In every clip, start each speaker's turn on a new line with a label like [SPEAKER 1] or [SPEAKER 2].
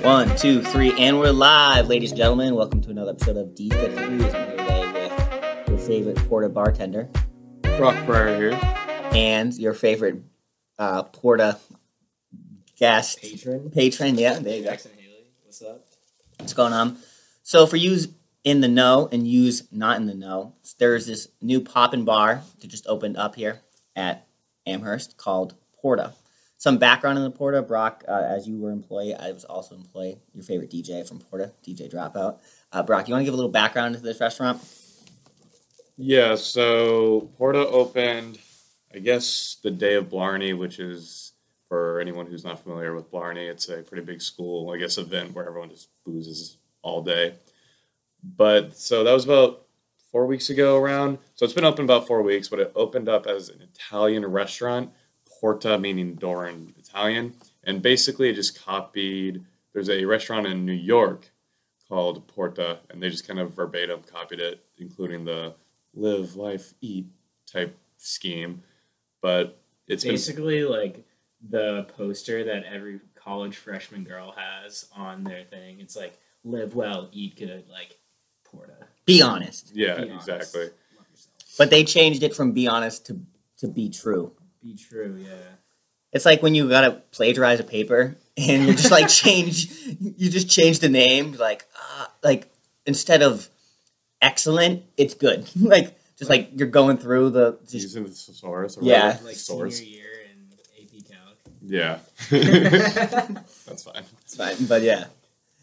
[SPEAKER 1] One, two, three, and we're live, ladies and gentlemen. Welcome to another episode of DJ and Bartender. I'm here today with your favorite PORTA bartender,
[SPEAKER 2] Frye here,
[SPEAKER 1] and your favorite PORTA guest patron. Yeah, there you go.
[SPEAKER 3] Jackson Haley, what's up?
[SPEAKER 1] What's going on? So for you in the know and yous not in the know, there's this new poppin' bar that just opened up here at Amherst called PORTA. Some background in the PORTA, Brock, as you were employee, I was also employee, your favorite DJ from PORTA, DJ Dropout. Brock, you want to give a little background into this restaurant?
[SPEAKER 2] Yeah, so PORTA opened, I guess, the day of Blarney, which is, for anyone who's not familiar with Blarney, it's a pretty big school, I guess, event where everyone just boozes all day. But, so that was about 4 weeks ago around. So it's been open about 4 weeks, but it opened up as an Italian restaurant. PORTA meaning door in Italian, and basically it just copied. There's a restaurant in New York called PORTA, and they just kind of verbatim copied it, including the live, life, eat type scheme. But it's
[SPEAKER 3] basically like the poster that every college freshman girl has on their thing. It's like live well, eat good, like PORTA.
[SPEAKER 1] Be honest.
[SPEAKER 2] Yeah,
[SPEAKER 3] be honest.
[SPEAKER 2] Exactly.
[SPEAKER 3] Love yourself.
[SPEAKER 1] But they changed it from be honest to be true.
[SPEAKER 3] Be true, yeah.
[SPEAKER 1] It's like when you gotta plagiarize a paper and you just like change the name, like instead of excellent, it's good. like you're going through
[SPEAKER 2] Using the thesaurus. Or
[SPEAKER 1] Yeah.
[SPEAKER 2] whatever.
[SPEAKER 3] Like
[SPEAKER 2] Source.
[SPEAKER 3] senior year in AP Calc.
[SPEAKER 2] Yeah. That's fine.
[SPEAKER 1] it's fine, but yeah.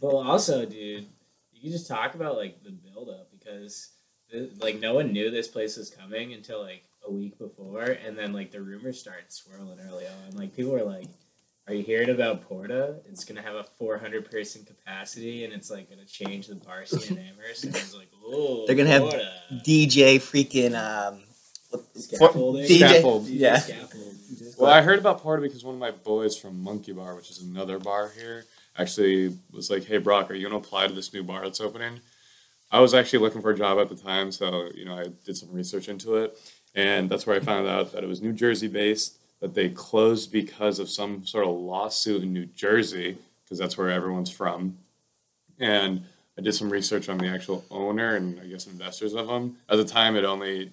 [SPEAKER 3] But also, dude, you can just talk about like the build up because like no one knew this place was coming until like a week before, and then like the rumors started swirling early on. Like people were like, "Are you hearing about PORTA? It's gonna have a 400-person capacity, and it's like gonna change the bar scene in Amherst." And I was like, "Oh,
[SPEAKER 1] They're gonna have
[SPEAKER 3] PORTA.
[SPEAKER 1] DJ freaking
[SPEAKER 3] Scaffolding.
[SPEAKER 1] DJ,
[SPEAKER 2] Scaffold.
[SPEAKER 1] yeah.
[SPEAKER 3] Scaffolding.
[SPEAKER 2] Well, I heard about PORTA because one of my boys from Monkey Bar, which is another bar here, actually was like, "Hey, Brock, are you going to apply to this new bar that's opening?" I was actually looking for a job at the time, so, I did some research into it, and that's where I found out that it was New Jersey-based, that they closed because of some sort of lawsuit in New Jersey, because that's where everyone's from, and I did some research on the actual owner and, I guess, investors of them. At the time, it only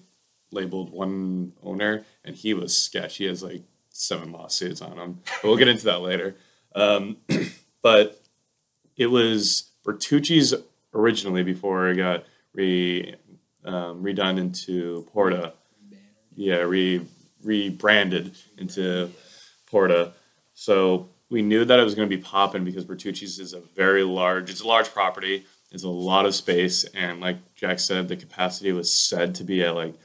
[SPEAKER 2] labeled one owner, and he was sketch. He has, like, 7 lawsuits on him, but we'll get into that later. But it was Bertucci's originally before it got redone into PORTA. Yeah, rebranded into PORTA. So we knew that it was going to be popping because Bertucci's is a large property. It's a lot of space, and like Jack said, the capacity was said to be at like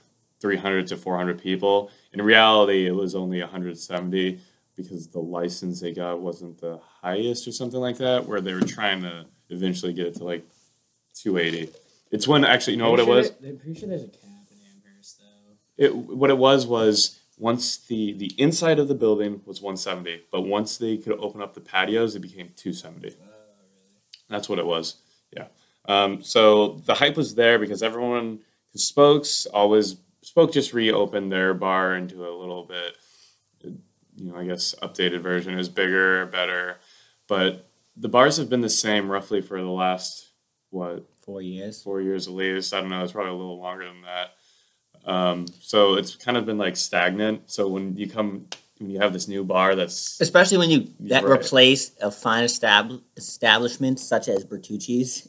[SPEAKER 2] 300 to 400 people. In reality, it was only 170 because the license they got wasn't the highest or something like that, where they were trying to eventually get it to like 280. It's when actually, you know what it was?
[SPEAKER 3] I'm pretty sure there's a cap in Amherst, though.
[SPEAKER 2] What it was once the inside of the building was 170, but once they could open up the patios, it became 270.
[SPEAKER 3] Really?
[SPEAKER 2] That's what it was. Yeah. So the hype was there because everyone, because Spoke just reopened their bar into a little bit, I guess, updated version. It was bigger, better, but the bars have been the same roughly for the last,
[SPEAKER 1] 4 years.
[SPEAKER 2] 4 years at least. I don't know. It's probably a little longer than that. So it's kind of been like stagnant. So when you have this new bar that's...
[SPEAKER 1] Especially when you
[SPEAKER 2] Right.
[SPEAKER 1] replace a fine establishment such as Bertucci's.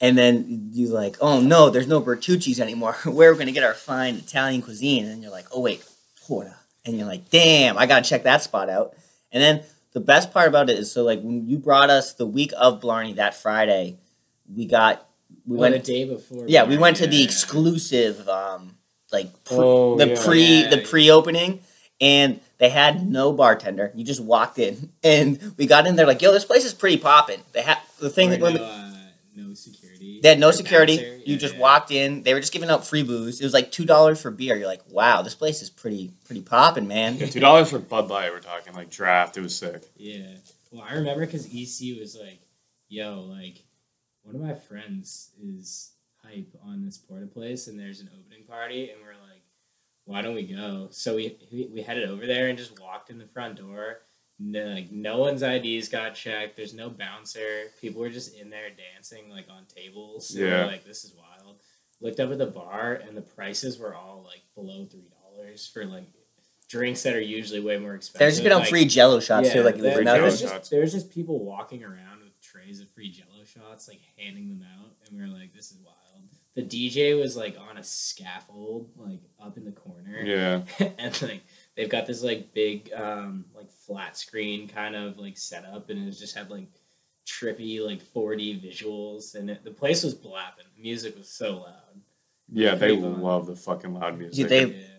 [SPEAKER 1] And then you like, oh no, there's no Bertucci's anymore. Where are we going to get our fine Italian cuisine? And you're like, oh wait, PORTA. And you're like, damn, I got to check that spot out. And then the best part about it is, so like when you brought us the week of Blarney that Friday, we went
[SPEAKER 3] the day before.
[SPEAKER 1] Yeah, we went to the exclusive pre-opening, and they had no bartender. You just walked in, and we got in there like, yo, this place is pretty popping. They had the thing that
[SPEAKER 3] no security.
[SPEAKER 1] they had no security.
[SPEAKER 3] Bouncer.
[SPEAKER 1] You just walked in. They were just giving out free booze. It was like $2 for beer. You're like, wow, this place is pretty popping, man.
[SPEAKER 2] Yeah, $2 for Bud Light, we're talking, like draft. It was sick.
[SPEAKER 3] Yeah. Well, I remember because EC was like, yo, like, one of my friends is hype on this PORTA place, and there's an opening party, and we're like, why don't we go? So we headed over there and just walked in the front door, No, like no one's IDs got checked. There's no bouncer. People were just in there dancing like on tables. So
[SPEAKER 2] Yeah.
[SPEAKER 3] like this is wild. Looked up at the bar and the prices were all like below $3 for like drinks that are usually way more expensive.
[SPEAKER 1] They're just getting
[SPEAKER 3] like,
[SPEAKER 1] free Jello shots too. Like it was
[SPEAKER 2] Free
[SPEAKER 1] nothing.
[SPEAKER 2] Jell-O shots.
[SPEAKER 3] there was just people walking around with trays of free Jello shots, like handing them out, and we were like, "This is wild." The DJ was like on a scaffold, like up in the corner.
[SPEAKER 2] Yeah.
[SPEAKER 3] And like they've got this like big like flat screen kind of like setup, and it just had like trippy like 4D visuals, and the place was blapping. The music was so loud.
[SPEAKER 2] Yeah, they
[SPEAKER 3] Pretty fun.
[SPEAKER 2] love the fucking loud music.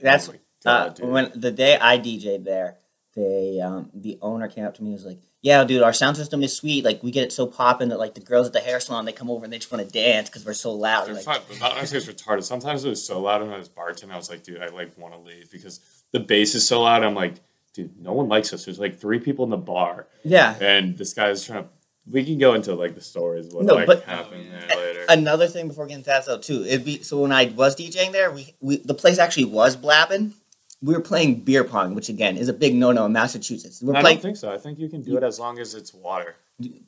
[SPEAKER 1] That's
[SPEAKER 2] Oh my God, dude.
[SPEAKER 1] when the day I DJ'd there, the owner came up to me and was like, "Yeah, dude, our sound system is sweet. Like we get it so popping that like the girls at the hair salon, they come over and they just want to dance because we're so loud."
[SPEAKER 2] They're
[SPEAKER 1] Like,
[SPEAKER 2] fun, but not necessarily it's retarded. Sometimes it was so loud when I was bartending, I was like, dude, I like want to leave because the bass is so loud. I'm like, dude, no one likes us. There's like 3 people in the bar,
[SPEAKER 1] yeah.
[SPEAKER 2] and this guy's trying to. We can go into like the stories of what
[SPEAKER 1] No,
[SPEAKER 2] like
[SPEAKER 1] but-
[SPEAKER 2] happened
[SPEAKER 3] Oh, yeah.
[SPEAKER 2] there later.
[SPEAKER 1] Another thing before getting to that though too, so when I was DJing there, we the place actually was blapping. We were playing beer pong, which again is a big no-no in Massachusetts.
[SPEAKER 2] I don't think so. I think you can do it as long as it's water.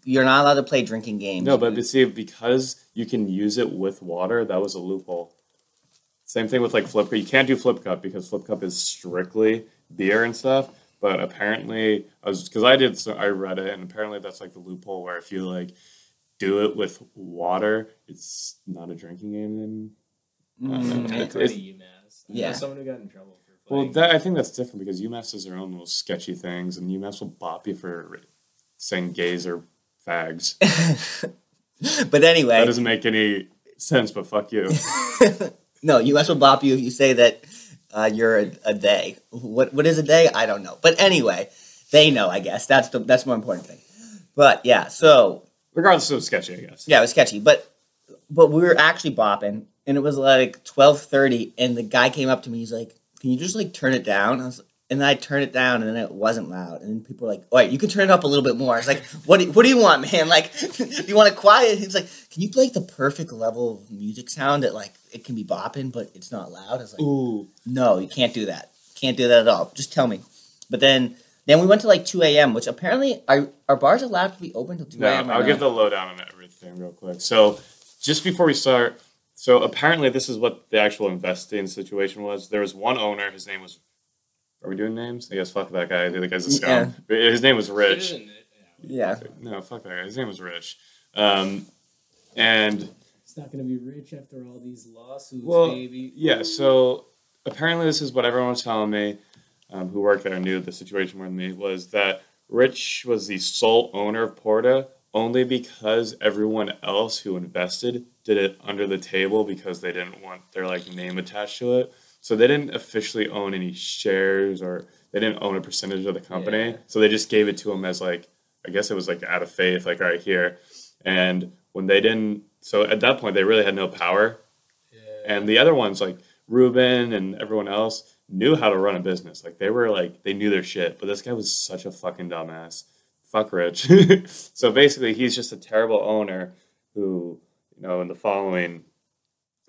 [SPEAKER 1] You're not allowed to play drinking games.
[SPEAKER 2] No, but see, because you can use it with water, that was a loophole. Same thing with like Flip Cup. You can't do Flip Cup because Flip Cup is strictly beer and stuff. But apparently, I read it, and apparently that's like the loophole where if you like do it with water, it's not a drinking game. Then I don't know.
[SPEAKER 3] I
[SPEAKER 2] It's-
[SPEAKER 3] go to
[SPEAKER 2] it's-
[SPEAKER 3] UMass. I
[SPEAKER 1] Yeah.
[SPEAKER 3] know someone who got in trouble for
[SPEAKER 2] well,
[SPEAKER 3] playing.
[SPEAKER 2] I think that's different because UMass has their own little sketchy things, and UMass will bop you for saying gays or fags.
[SPEAKER 1] But anyway,
[SPEAKER 2] That doesn't make any sense, but fuck you.
[SPEAKER 1] no, US will bop you if you say that you're a they. What is a they? I don't know. But anyway, they know. I guess that's the more important thing. But yeah, so
[SPEAKER 2] Regardless of sketchy, I guess.
[SPEAKER 1] yeah, it was sketchy. But we were actually bopping, and it was like 12:30, and the guy came up to me. He's like, "Can you just like turn it down?" And then I turned it down, and then it wasn't loud. And then people were like, "Wait, you can turn it up a little bit more." I was like, "What do you want, man? Like, do you want it quiet?" He's like, "Can you play like the perfect level of music sound that like it can be bopping, but it's not loud?" I was like,
[SPEAKER 2] Ooh.
[SPEAKER 1] "No, you can't do that. Can't do that at all. Just tell me." But then we went to like 2 a.m., which apparently are bars allowed to be open till 2
[SPEAKER 2] No,
[SPEAKER 1] a.m. or
[SPEAKER 2] I'll
[SPEAKER 1] not?
[SPEAKER 2] give the lowdown on everything real quick. So, just before we start, so apparently this is what the actual investing situation was. There was one owner. His name was. Are we doing names? I guess fuck that guy. The guy's a scum. His name was Rich.
[SPEAKER 1] Yeah.
[SPEAKER 2] No, fuck that guy. His name was Rich. And
[SPEAKER 3] It's not going to be rich after all these lawsuits,
[SPEAKER 2] well,
[SPEAKER 3] baby.
[SPEAKER 2] yeah. So apparently this is what everyone was telling me, who worked there and knew the situation more than me, was that Rich was the sole owner of PORTA only because everyone else who invested did it under the table because they didn't want their like name attached to it. So they didn't officially own any shares or they didn't own a percentage of the company.
[SPEAKER 3] Yeah.
[SPEAKER 2] So they just gave it to him as like, I guess it was like out of faith, like, all right, here. And when they didn't, so at that point, they really had no power.
[SPEAKER 3] Yeah.
[SPEAKER 2] And the other ones, like Ruben and everyone else, knew how to run a business. Like they knew their shit. But this guy was such a fucking dumbass. Fuck Rich. So basically, he's just a terrible owner who, in the following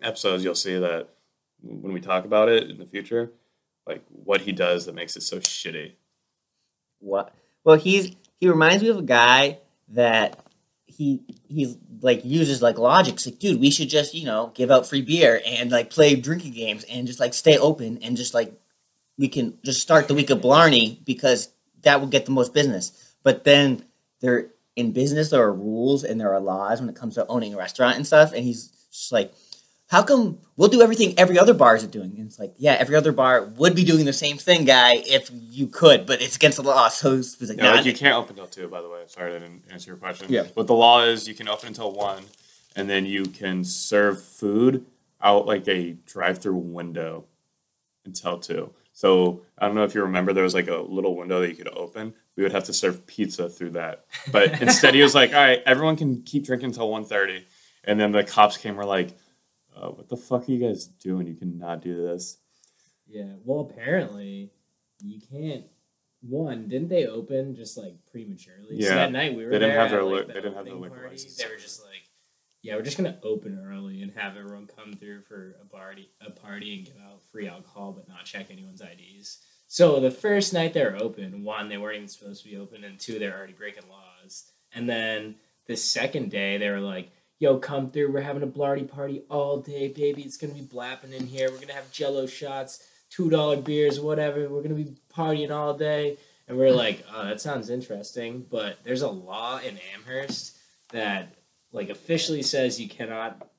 [SPEAKER 2] episodes, you'll see that when we talk about it in the future, like what he does that makes it so shitty.
[SPEAKER 1] What? Well, he reminds me of a guy that he's like uses like logic. It's like, dude, we should just give out free beer and like play drinking games and just like stay open and just like we can just start the week of Blarney because that will get the most business. But then there in business there are rules and there are laws when it comes to owning a restaurant and stuff. And he's just like, how come we'll do everything every other bars are doing? And it's like, yeah, every other bar would be doing the same thing, guy, if you could, but it's against the law. So it's like,
[SPEAKER 2] Yeah, like you can't open until 2, by the way. Sorry, I didn't answer your question.
[SPEAKER 1] Yeah.
[SPEAKER 2] But the law is you can open until 1, and then you can serve food out like a drive-through window until 2. So I don't know if you remember, there was like a little window that you could open. We would have to serve pizza through that. But instead he was like, all right, everyone can keep drinking until 1:30. And then the cops came and were like, what the fuck are you guys doing? You cannot do this.
[SPEAKER 3] Yeah, well, apparently you can't. One, didn't they open just like prematurely? So
[SPEAKER 2] Yeah,
[SPEAKER 3] that night we were
[SPEAKER 2] they didn't
[SPEAKER 3] there
[SPEAKER 2] have their
[SPEAKER 3] at,
[SPEAKER 2] li-
[SPEAKER 3] like,
[SPEAKER 2] they
[SPEAKER 3] the
[SPEAKER 2] didn't have their
[SPEAKER 3] opening
[SPEAKER 2] liquor
[SPEAKER 3] party.
[SPEAKER 2] license.
[SPEAKER 3] They were just like, yeah, we're just gonna open early and have everyone come through for a party and give out free alcohol, but not check anyone's IDs. So the first night they were open, one, they weren't even supposed to be open, and two, they're already breaking laws. And then the second day, they were like, yo, come through. We're having a blarty party all day, baby. It's going to be blapping in here. We're going to have Jello shots, $2 beers, whatever. We're going to be partying all day. And we're like, oh, that sounds interesting. But there's a law in Amherst that, like, officially says you cannot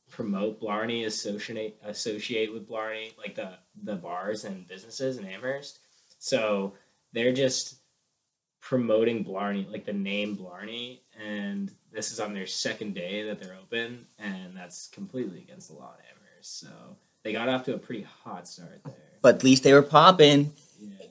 [SPEAKER 3] promote Blarney, associate with Blarney, like the bars and businesses in Amherst. So they're just promoting Blarney, like the name Blarney, and this is on their second day that they're open, and that's completely against the law in Amherst. So they got off to a pretty hot start there.
[SPEAKER 1] But at least they were popping.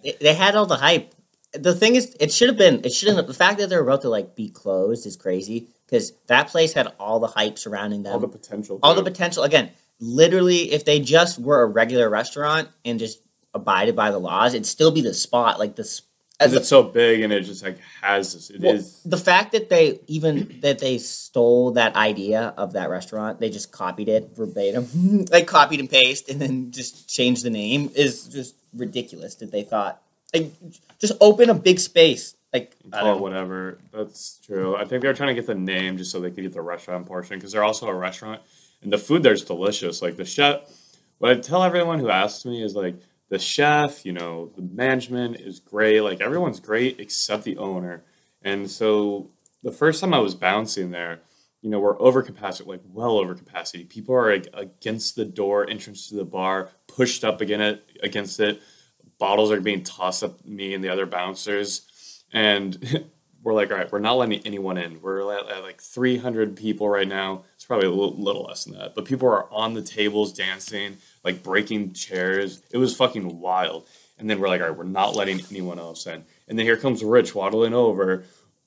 [SPEAKER 3] Yeah.
[SPEAKER 1] They had all the hype. The thing is, it shouldn't have. The fact that they're about to like be closed is crazy because that place had all the hype surrounding them,
[SPEAKER 2] All the potential.
[SPEAKER 1] all the potential. Again, literally, if they just were a regular restaurant and just abided by the laws, it'd still be the spot. Like this,
[SPEAKER 2] because it's so big and it just like has this. It is
[SPEAKER 1] the fact that they stole that idea of that restaurant, they just copied it verbatim, like copied and paste, and then just changed the name is just ridiculous. That they thought like just open a big space, like
[SPEAKER 2] call it whatever. That's true. I think they were trying to get the name just so they could get the restaurant portion because they're also a restaurant and the food there's delicious. Like the chef, what I tell everyone who asks me is like, the chef, the management is great. Like, everyone's great except the owner. And so the first time I was bouncing there, we're over capacity, like well over capacity. People are like against the door entrance to the bar, pushed up against it. Bottles are being tossed at me and the other bouncers. And we're like, all right, we're not letting anyone in. We're at like 300 people right now. It's probably a little less than that. But people are on the tables dancing, like breaking chairs. It was fucking wild. And then we're like, all right, we're not letting anyone else in. And then here comes Rich waddling over.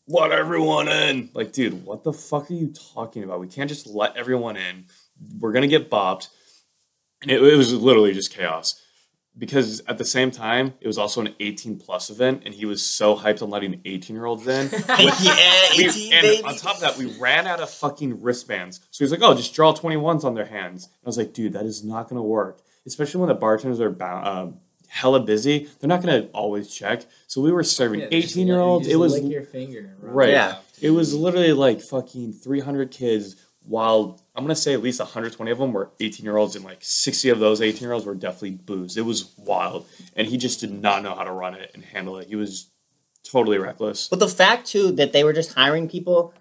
[SPEAKER 2] Let everyone in. Like, dude, what the fuck are you talking about? We can't just let everyone in. We're going to get bopped. And it was literally just chaos. Because at the same time, it was also an 18-plus event, and he was so hyped on letting 18-year-olds in.
[SPEAKER 1] Yeah, 18,
[SPEAKER 2] and
[SPEAKER 1] baby.
[SPEAKER 2] on top of that, we ran out of fucking wristbands. So he's like, oh, just draw 21s on their hands. And I was like, dude, that is not going to work. Especially when the bartenders are hella busy. They're not going to always check. So we were serving 18-year-olds.
[SPEAKER 3] It was lick your finger.
[SPEAKER 2] Right.
[SPEAKER 1] Yeah.
[SPEAKER 2] It was literally like fucking 300 kids, while I'm going to say at least 120 of them were 18-year-olds, and like 60 of those 18-year-olds were definitely boozed. It was wild. And he just did not know how to run it and handle it. He was totally reckless.
[SPEAKER 1] But the fact, too, that they were just hiring people,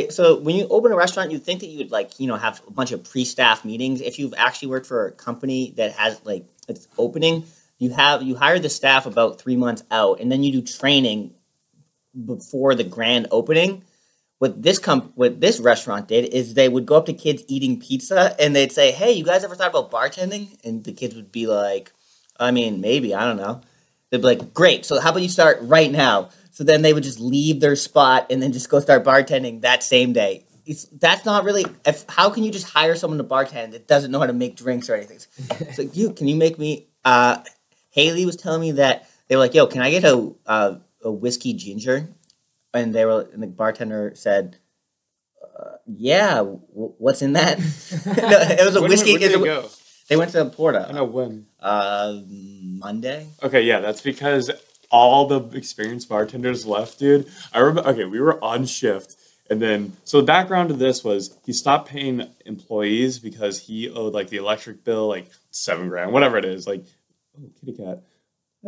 [SPEAKER 1] so when you open a restaurant, you'd think that you would, like, have a bunch of pre-staff meetings. If you've actually worked for a company that has, like, it's opening, you hire the staff about 3 months out, and then you do training before the grand opening. What this restaurant did is they would go up to kids eating pizza and they'd say, hey, you guys ever thought about bartending? And the kids would be like, I mean, maybe, I don't know. They'd be like, great, so how about you start right now? So then they would just leave their spot and then just go start bartending that same day. That's not really, how can you just hire someone to bartend that doesn't know how to make drinks or anything? It's like, can you make me, Haley was telling me that, they were like, yo, can I get a whiskey ginger? And the bartender said, "Yeah, what's in that?" No, it was a whiskey.
[SPEAKER 2] When did they go?
[SPEAKER 1] They went to PORTA.
[SPEAKER 2] I know when.
[SPEAKER 1] Monday.
[SPEAKER 2] Okay, yeah, that's because all the experienced bartenders left, dude. I remember. Okay, we were on shift, and then so the background to this was he stopped paying employees because he owed like the electric bill like $7,000, whatever it is. Like, oh, kitty cat.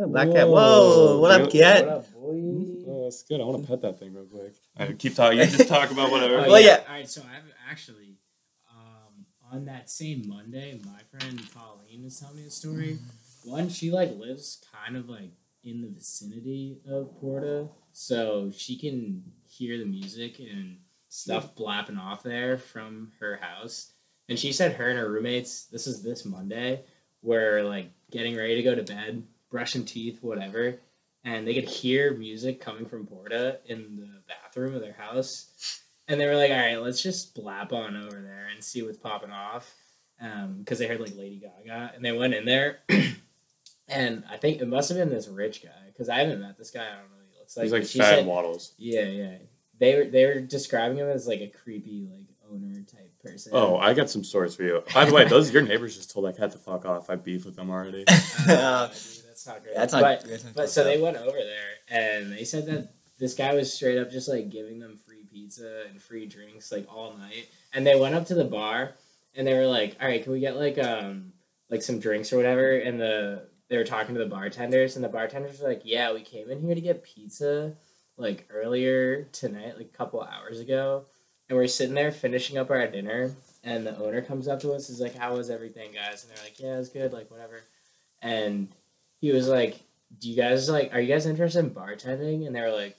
[SPEAKER 1] Oh, black cat. Whoa, what up, cat?
[SPEAKER 3] What up, boy?
[SPEAKER 2] Oh, that's good. I want to pet that thing real quick. I keep talking. You just talk about whatever.
[SPEAKER 1] Well, yeah.
[SPEAKER 3] All right, so I've actually, on that same Monday, my friend Colleen was telling me a story. One, she like lives kind of like in the vicinity of PORTA, so she can hear the music and stuff blapping off there from her house. And she said her and her roommates, this Monday, were like getting ready to go to bed, brushing teeth, whatever, and they could hear music coming from PORTA in the bathroom of their house. And they were like, all right, let's just blap on over there and see what's popping off. Because they heard like Lady Gaga. And they went in there. And I think it must have been this rich guy. Because I haven't met this guy. I don't know what he looks like.
[SPEAKER 2] He's like
[SPEAKER 3] she
[SPEAKER 2] fat
[SPEAKER 3] said,
[SPEAKER 2] and waddles.
[SPEAKER 3] Yeah. They were describing him as like a creepy like owner type person.
[SPEAKER 2] Oh, I got some stories for you. By the way, your neighbors just told that cat to fuck off. I beef with them already.
[SPEAKER 3] Dude, that's that's not great.
[SPEAKER 1] That's not
[SPEAKER 3] but so they went over there, and they said that this guy was straight up just like giving them free pizza and free drinks like all night. And they went up to the bar, and they were like, "All right, can we get like some drinks or whatever?" And they were talking to the bartenders, and the bartenders were like, "Yeah, we came in here to get pizza like earlier tonight, like a couple hours ago, and we're sitting there finishing up our dinner." And the owner comes up to us, is like, "How was everything, guys?" And they're like, "Yeah, it's good, like whatever." And he was like, "Do you guys are you guys interested in bartending?" And they were like,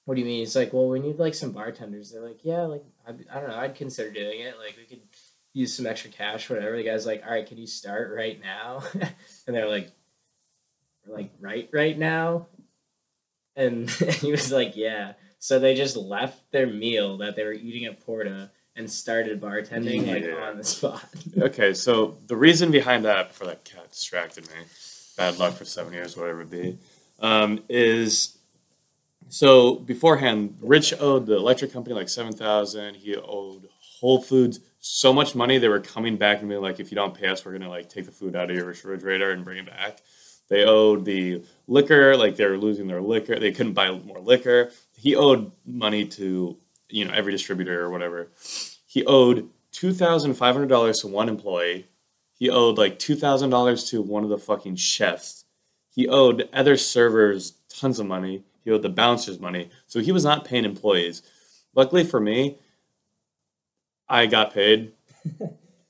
[SPEAKER 3] "What do you mean?" He's like, "Well, we need like some bartenders." They're like, "Yeah, like I don't know, I'd consider doing it. Like we could use some extra cash, whatever." The guy's like, "All right, can you start right now?" And they're like, "We're like right now." And he was like, "Yeah." So they just left their meal that they were eating at Porta and started bartending on the spot.
[SPEAKER 2] Okay, so the reason behind that, before that cat distracted me, bad luck for 7 years, whatever it be, is so beforehand, Rich owed the electric company like $7,000. He owed Whole Foods so much money they were coming back and being like, "If you don't pay us, we're gonna like take the food out of your refrigerator and bring it back." They owed the liquor, like they were losing their liquor. They couldn't buy more liquor. He owed money to every distributor or whatever. He owed $2,500 to one employee. He owed like $2,000 to one of the fucking chefs. He owed other servers tons of money. He owed the bouncers money. So he was not paying employees. Luckily for me, I got paid.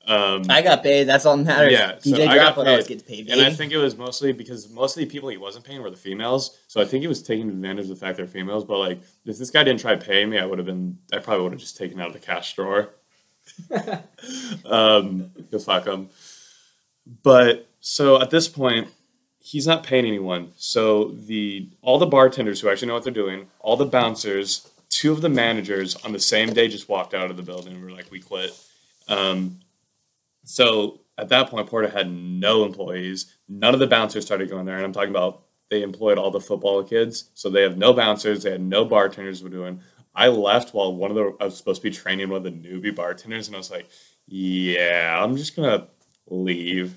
[SPEAKER 1] I got paid. That's all that matters.
[SPEAKER 2] Yeah, so
[SPEAKER 1] DJ
[SPEAKER 2] I got
[SPEAKER 1] Drop always
[SPEAKER 2] paid.
[SPEAKER 1] gets paid.
[SPEAKER 2] And I think it was mostly because most of the people he wasn't paying were the females. So I think he was taking advantage of the fact they're females. But like, if this guy didn't try paying me, I probably would have just taken out of the cash drawer. Go fuck him. But so at this point, he's not paying anyone. So all the bartenders who actually know what they're doing, all the bouncers, two of the managers on the same day just walked out of the building and were like, "We quit." So at that point, Porta had no employees. None of the bouncers started going there. And I'm talking about they employed all the football kids. So they have no bouncers. They had no bartenders were doing. I left while I was supposed to be training one of the newbie bartenders. And I was like, "Yeah, I'm just going to leave."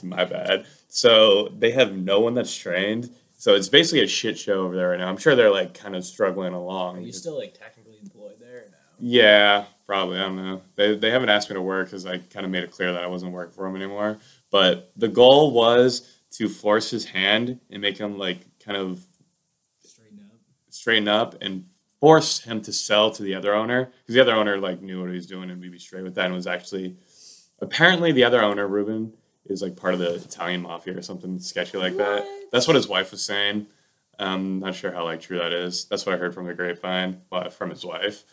[SPEAKER 2] My bad. So they have no one that's trained. So it's basically a shit show over there right now. I'm sure they're like kind of struggling along.
[SPEAKER 3] Are you still like technically employed there or no?
[SPEAKER 2] Yeah, probably. I don't know. They haven't asked me to work because I kind of made it clear that I wasn't working for him anymore. But the goal was to force his hand and make him like kind of straighten up and force him to sell to the other owner, because the other owner like knew what he was doing and we'd be straight with that, and was actually apparently the other owner, Ruben, is like part of the Italian mafia or something sketchy like that. That's what his wife was saying. Not sure how like true that is. That's what I heard from the grapevine, from his wife.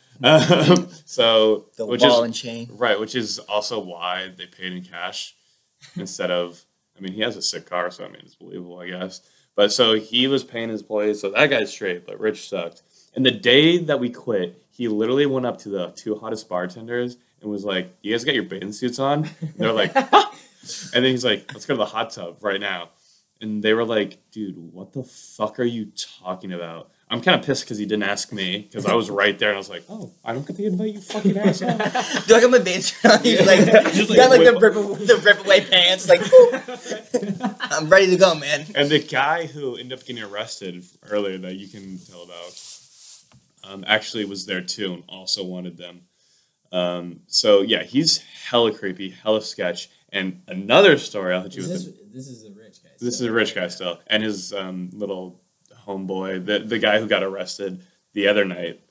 [SPEAKER 2] So
[SPEAKER 1] the
[SPEAKER 2] which
[SPEAKER 1] ball
[SPEAKER 2] is
[SPEAKER 1] and chain,
[SPEAKER 2] right? Which is also why they paid in cash instead of. I mean, he has a sick car, so I mean, it's believable, I guess. But so he was paying his employees, so that guy's straight. But Rich sucked. And the day that we quit, he literally went up to the two hottest bartenders and was like, "You guys got your bathing suits on?" And they're like, "Ah!" And then he's like, "Let's go to the hot tub right now." And they were like, "Dude, what the fuck are you talking about?" I'm kind of pissed because he didn't ask me, because I was right there and I was like, "Oh, I don't get the invite, you fucking asshole."
[SPEAKER 1] Do I got my bands on? He's like, you got like the rip away pants, like, I'm ready to go, man.
[SPEAKER 2] And the guy who ended up getting arrested earlier that you can tell about, actually was there too and also wanted them. So yeah, he's hella creepy, hella sketch. And another story I'll hit you with.
[SPEAKER 3] This is a rich guy.
[SPEAKER 2] This is a rich guy still, and his little homeboy, the guy who got arrested the other night,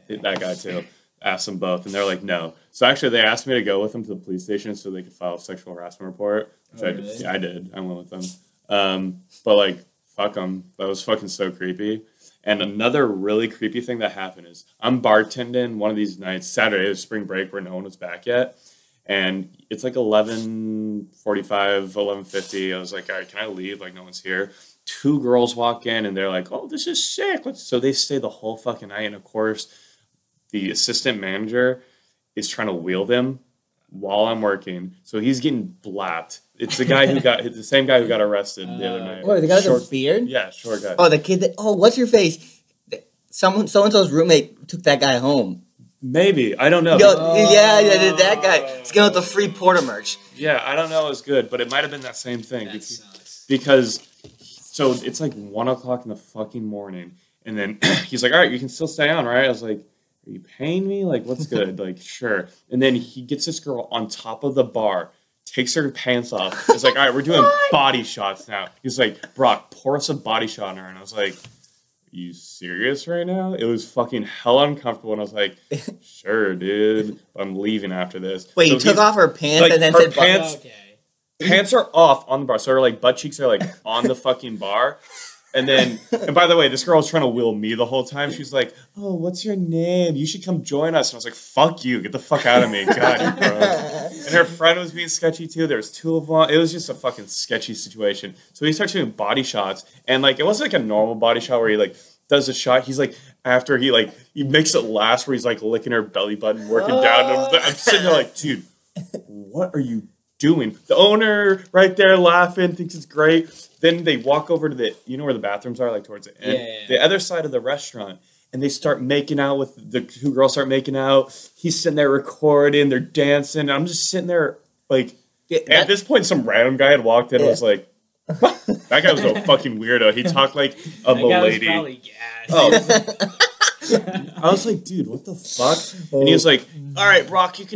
[SPEAKER 2] that guy too, asked them both, and they're like, "No." So actually, they asked me to go with them to the police station so they could file a sexual harassment report, which
[SPEAKER 3] really?
[SPEAKER 2] I did. I went with them, but like, fuck them. That was fucking so creepy. And another really creepy thing that happened is I'm bartending one of these nights, Saturday, it was spring break where no one was back yet. And it's like 11:45, 11:50. I was like, "All right, can I leave? Like, no one's here." Two girls walk in, and they're like, "Oh, this is sick." So they stay the whole fucking night. And, of course, the assistant manager is trying to wheel them while I'm working. So he's getting blapped. It's the guy the same guy who got arrested the other night.
[SPEAKER 1] What, the guy with the beard?
[SPEAKER 2] Yeah, short guy.
[SPEAKER 1] Oh, the kid what's your face? So-and-so's roommate took that guy home.
[SPEAKER 2] Maybe. I don't know.
[SPEAKER 1] Yeah, that guy. He's going with the free PORTA merch.
[SPEAKER 2] Yeah, I don't know. It's good, but it might have been that same thing.
[SPEAKER 3] That sucks.
[SPEAKER 2] because so it's like 1:00 in the fucking morning, and then he's like, "All right, you can still stay on, right?" I was like, "Are you paying me? Like, what's good?" Like, sure. And then he gets this girl on top of the bar, takes her pants off. He's like, "All right, we're doing body shots now." He's like, "Brock, pour us a body shot on her," and I was like, "Are you serious right now?" It was fucking hell uncomfortable, and I was like, "Sure, dude, I'm leaving after this."
[SPEAKER 1] Wait,
[SPEAKER 2] So
[SPEAKER 1] you took off her pants
[SPEAKER 2] like,
[SPEAKER 1] and then
[SPEAKER 2] her
[SPEAKER 1] said,
[SPEAKER 2] pants-
[SPEAKER 3] Okay.
[SPEAKER 2] Pants are off on the bar, so her like butt cheeks are like on the fucking bar. And by the way, this girl was trying to will me the whole time. She's like, "Oh, what's your name? You should come join us." And I was like, "Fuck you, get the fuck out of me, God, you gross." And her friend was being sketchy too. There was two of them. It was just a fucking sketchy situation. So he starts doing body shots, and like it wasn't like a normal body shot where he like does a shot. He's like after he makes it last where he's like licking her belly button, working down. And I'm sitting there like, dude, what are you doing? The owner right there laughing, thinks it's great. Then they walk over to where the bathrooms are, like towards the end, the other side of the restaurant, and they start making out with the two girls. Start making out. He's sitting there recording. They're dancing. And I'm just sitting there like. At this point, some random guy had walked in and was like, "That guy was a fucking weirdo. He talked like a lady."
[SPEAKER 3] Probably gassed.
[SPEAKER 2] Oh, I was like, "Dude, what the fuck?" And he was like, "All right, Brock, you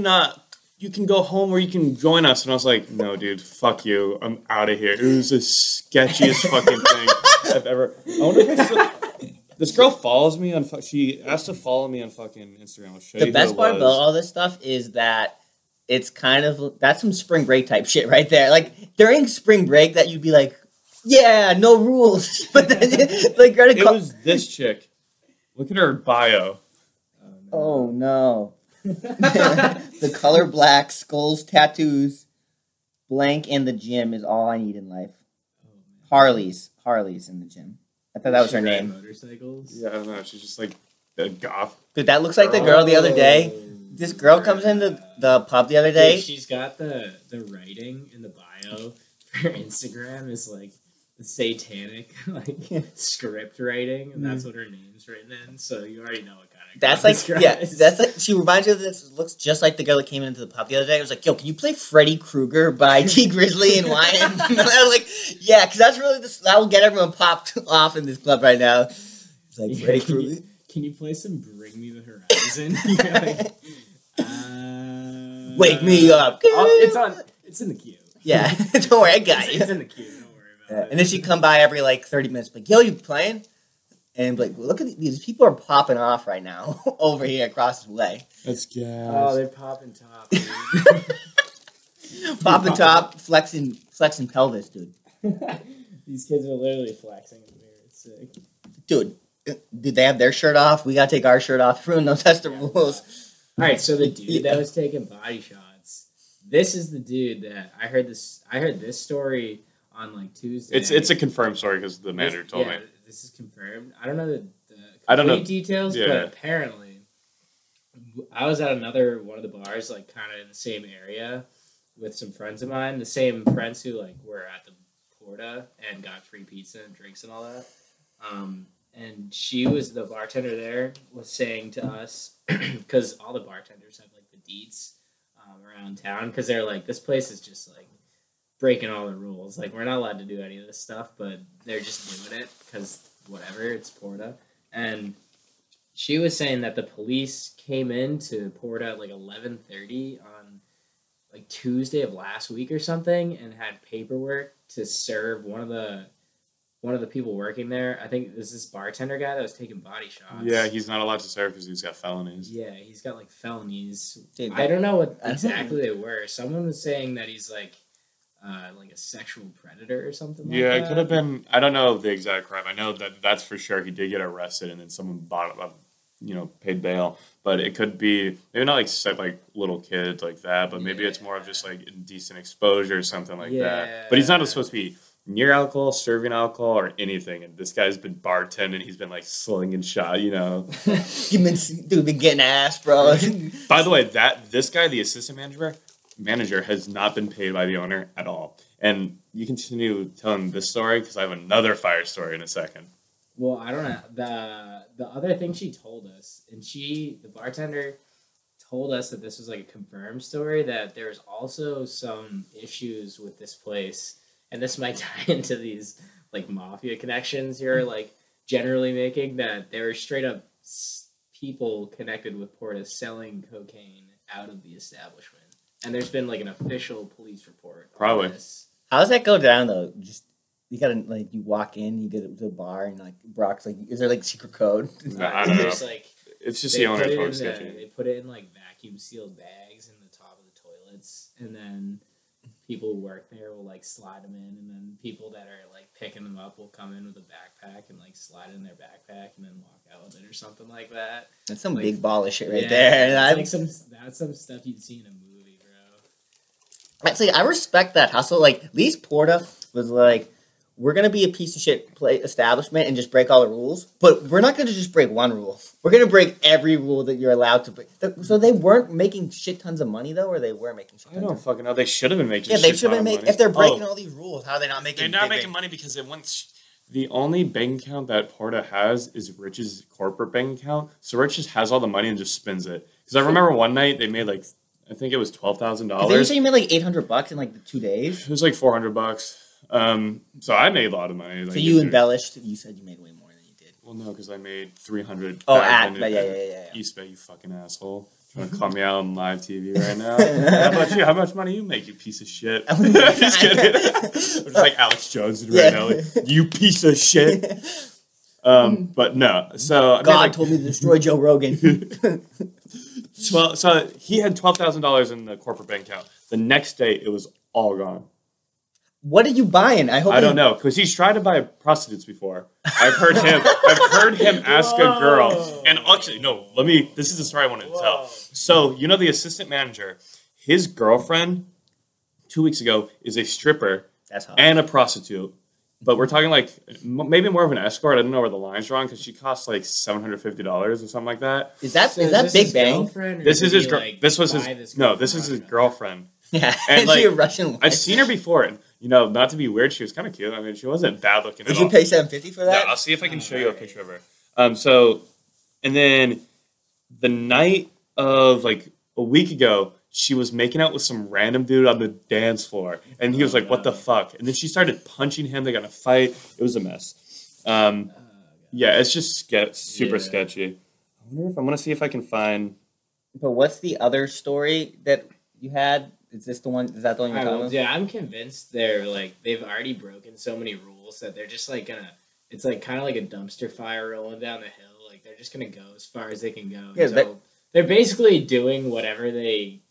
[SPEAKER 2] can go home or you can join us." And I was like, "No, dude, fuck you. I'm out of here." It was the sketchiest fucking thing I've ever. I wonder if I still. This girl follows me on. She asked to follow me on fucking Instagram. I'll show you.
[SPEAKER 1] The best part about all this stuff is that it's kind of that's some spring break type shit right there. Like during spring break, that you'd be like, "Yeah, no rules." But then, like,
[SPEAKER 2] it was this chick. Look at her bio.
[SPEAKER 1] Oh no. The color black, skulls, tattoos, blank, and the gym is all I need in life. Harley's in the gym. I thought that was her name.
[SPEAKER 3] Motorcycles.
[SPEAKER 2] Yeah, I don't know. She's just like a goth.
[SPEAKER 1] Dude, that looks like the girl the other day. This girl comes into the pub the other day.
[SPEAKER 3] Dude, she's got the writing in the bio for Instagram is like the satanic like script writing, and that's what her name's written in. So you already know what kind of.
[SPEAKER 1] That's like that's like she reminds you of this. Looks just like the girl that came into the pub the other day. I was like, "Yo, can you play Freddy Krueger by T Grizzly and Wyan?" I was like, "Yeah, because that's really that will get everyone popped off in this club right now." It's like Freddy Krueger.
[SPEAKER 3] Can you play some Bring Me the Horizon? You're like,
[SPEAKER 1] wake me up.
[SPEAKER 3] It's in the queue.
[SPEAKER 1] Yeah, don't worry, I got you.
[SPEAKER 3] It's in the queue. Don't worry about it.
[SPEAKER 1] And then she'd come by every like 30 minutes, like, "Yo, you playing?" And like, look at these people are popping off right now over here across the way.
[SPEAKER 2] That's gas.
[SPEAKER 3] Oh, they're popping top.
[SPEAKER 1] Popping top, flexing pelvis, dude.
[SPEAKER 3] These kids are literally flexing in the mirror. It's sick.
[SPEAKER 1] Dude, they have their shirt off? We gotta take our shirt off. Everyone knows that's the rules.
[SPEAKER 3] All right, so the dude that was taking body shots. This is the dude that I heard this story on like Tuesday.
[SPEAKER 2] It's a confirmed story because the manager told me.
[SPEAKER 3] This is confirmed. I don't know the
[SPEAKER 2] I don't know
[SPEAKER 3] details, but apparently, I was at another one of the bars, like kind of in the same area, with some friends of mine. The same friends who like were at the PORTA and got free pizza and drinks and all that. And the bartender there was saying to us, because all the bartenders have like the deets around town, because they're like, this place is just like breaking all the rules. Like, we're not allowed to do any of this stuff, but they're just doing it because whatever, it's PORTA. And she was saying that the police came into PORTA at like 11:30 on like Tuesday of last week or something, and had paperwork to serve one of the people working there. I think it was this bartender guy that was taking body shots.
[SPEAKER 2] Yeah, he's not allowed to serve because he's got felonies.
[SPEAKER 3] Yeah, he's got like felonies.
[SPEAKER 1] Dude,
[SPEAKER 3] I don't know what exactly they were. Someone was saying that he's like a sexual predator or something like that.
[SPEAKER 2] Yeah, it could have been. I don't know the exact crime. I know that's for sure. He did get arrested, and then someone bought him up, paid bail. But it could be maybe not like little kids like that, but maybe it's more of just like indecent exposure or something like that. But he's not supposed to be near alcohol, serving alcohol, or anything. And this guy's been bartending. He's been like slinging shot.
[SPEAKER 1] You've been getting ass, bro.
[SPEAKER 2] By the way, this guy, the assistant manager, has not been paid by the owner at all. And you continue telling this story because I have another fire story in a second.
[SPEAKER 3] Well, I don't know. The other thing she told us, and the bartender told us that this was like a confirmed story, that there's also some issues with this place, and this might tie into these like mafia connections you're like generally making, that there are straight up people connected with PORTA selling cocaine out of the establishment, and there's been like an official police report.
[SPEAKER 2] Probably.
[SPEAKER 3] On this.
[SPEAKER 1] How does that go down though? Just you gotta like you walk in, you get to a bar, and like Brock's like, is there like secret code?
[SPEAKER 2] I don't know.
[SPEAKER 3] There's, like,
[SPEAKER 2] It's just the owner
[SPEAKER 3] they put it in like vacuum sealed bags in the top of the toilets, and then people who work there will like slide them in, and then people that are like picking them up will come in with a backpack and like slide it in their backpack and then walk out with it or something like that.
[SPEAKER 1] That's some
[SPEAKER 3] like,
[SPEAKER 1] big ball of shit right there.
[SPEAKER 3] That's some stuff you'd see in a movie, bro.
[SPEAKER 1] Actually, I respect that hustle. Like, at least PORTA was like, we're gonna be a piece of shit establishment and just break all the rules, but we're not gonna just break one rule. We're gonna break every rule that you're allowed to break. So they weren't making shit tons of money though, or they were making shit tons
[SPEAKER 2] I don't
[SPEAKER 1] of money?
[SPEAKER 2] fucking know. They should have been making.
[SPEAKER 1] Yeah, they
[SPEAKER 2] shit
[SPEAKER 1] should have
[SPEAKER 2] ton
[SPEAKER 1] been
[SPEAKER 2] of
[SPEAKER 1] making.
[SPEAKER 2] money.
[SPEAKER 1] If they're breaking all these rules, how are they not making?
[SPEAKER 2] They're not making money because it went. The only bank account that PORTA has is Rich's corporate bank account. So Rich just has all the money and just spends it. Because I remember one night they made like, I think it was $12,000.
[SPEAKER 1] Did you say you made like $800 in like 2 days?
[SPEAKER 2] It was like $400. So I made a lot of money.
[SPEAKER 1] So you embellished. You said you made way more than you did.
[SPEAKER 2] Well, no, because I made $300.
[SPEAKER 1] Oh, yeah.
[SPEAKER 2] East Bay, you fucking asshole. Trying to call me out on live TV right now. How about you? How much money you make, you piece of shit? Just kidding. I'm just like Alex Jones right now. Like, you piece of shit. But no. So
[SPEAKER 1] God told me to destroy Joe Rogan.
[SPEAKER 2] Well, so he had $12,000 in the corporate bank account. The next day, it was all gone.
[SPEAKER 1] What are you buying?
[SPEAKER 2] I don't know, because he's tried to buy prostitutes before. I've heard him ask a girl, and actually, no, this is the story I wanted to tell. So, you know the assistant manager, his girlfriend, 2 weeks ago, is a stripper.
[SPEAKER 1] That's hot.
[SPEAKER 2] And a prostitute. But we're talking like, maybe more of an escort. I don't know where the line's wrong, because she costs like $750 or something like that.
[SPEAKER 1] Is that Big Bang?
[SPEAKER 2] This is his this is his girlfriend.
[SPEAKER 1] Yeah,
[SPEAKER 2] and
[SPEAKER 1] like,
[SPEAKER 2] she
[SPEAKER 1] a Russian.
[SPEAKER 2] I've seen her before, and not to be weird, she was kind of cute. I mean, she wasn't bad looking at all.
[SPEAKER 1] Would you pay $750 for that?
[SPEAKER 2] No, I'll see if I can show you a picture of her. And then the night of like a week ago, she was making out with some random dude on the dance floor, and he was like, "What the fuck?" And then she started punching him. They got in a fight. It was a mess. Yeah, it's just super sketchy. I'm gonna see if I can find.
[SPEAKER 1] But what's the other story that you had? Is this the one? Is that the one you're talking about?
[SPEAKER 3] Yeah, I'm convinced they've already broken so many rules that they're just like gonna. It's like kind of like a dumpster fire rolling down the hill. Like they're just gonna go as far as they can go.
[SPEAKER 1] Yeah,
[SPEAKER 3] they're basically doing whatever they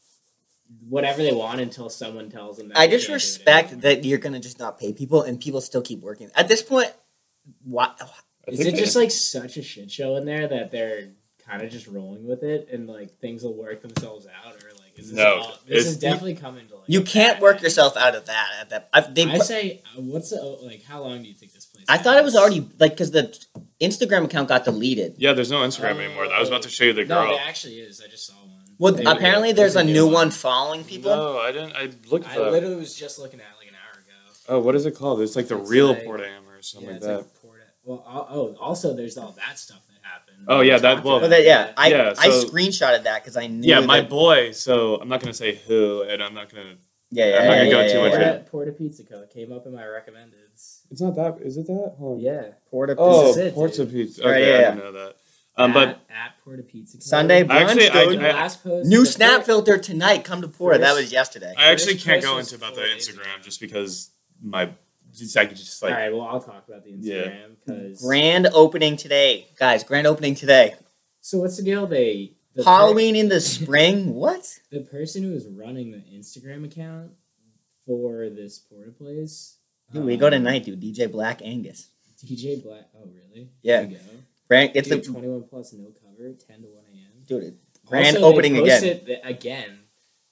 [SPEAKER 3] want until someone tells them that.
[SPEAKER 1] I just respect that you're gonna just not pay people and people still keep working. At this point, what
[SPEAKER 3] is it? Just like such a shit show in there that they're kind of just rolling with it and like things will work themselves out, or like is this this is definitely coming to like
[SPEAKER 1] you can't work yourself out of that.
[SPEAKER 3] I say, how long do you think this place?
[SPEAKER 1] I thought it was already like because the Instagram account got deleted.
[SPEAKER 2] Yeah, there's no Instagram anymore. I was about to show you the girl.
[SPEAKER 3] No, there actually is. I just saw one.
[SPEAKER 1] Well, apparently there's a new one following people.
[SPEAKER 2] No, I didn't. I looked for that.
[SPEAKER 3] I literally was just looking at it like an hour ago.
[SPEAKER 2] Oh, what is it called? It's like the real PORTA or something like that.
[SPEAKER 3] Well, also there's all that stuff that happened.
[SPEAKER 2] Oh yeah,
[SPEAKER 1] I screenshotted that because I knew.
[SPEAKER 2] Yeah, my boy. So I'm not gonna say who, and I'm not gonna. I'm not gonna go too much.
[SPEAKER 3] PORTA Pizza Co. came up in my recommendeds.
[SPEAKER 2] It's not that. Is it that?
[SPEAKER 3] Yeah.
[SPEAKER 1] PORTA.
[SPEAKER 2] PORTA Pizza. Okay, I didn't know that.
[SPEAKER 3] But at PORTA Pizza Co.
[SPEAKER 1] Sunday brunch.
[SPEAKER 2] Actually,
[SPEAKER 1] new snap filter tonight. Come to PORTA. That was yesterday.
[SPEAKER 2] I actually can't go into about the Instagram just because I could just like.
[SPEAKER 3] All right, well, I'll talk about the Instagram because
[SPEAKER 1] grand opening today, guys. Grand opening today.
[SPEAKER 3] So what's the deal?
[SPEAKER 1] Halloween in the spring. What?
[SPEAKER 3] The person who is running the Instagram account for this PORTA place.
[SPEAKER 1] Dude, we go tonight, dude. DJ Black Angus.
[SPEAKER 3] DJ Black. Oh, really?
[SPEAKER 1] Yeah.
[SPEAKER 3] There you go.
[SPEAKER 1] It's
[SPEAKER 3] the 21 plus no cover, 10 to 1 a.m.
[SPEAKER 1] Dude, grand opening
[SPEAKER 3] again.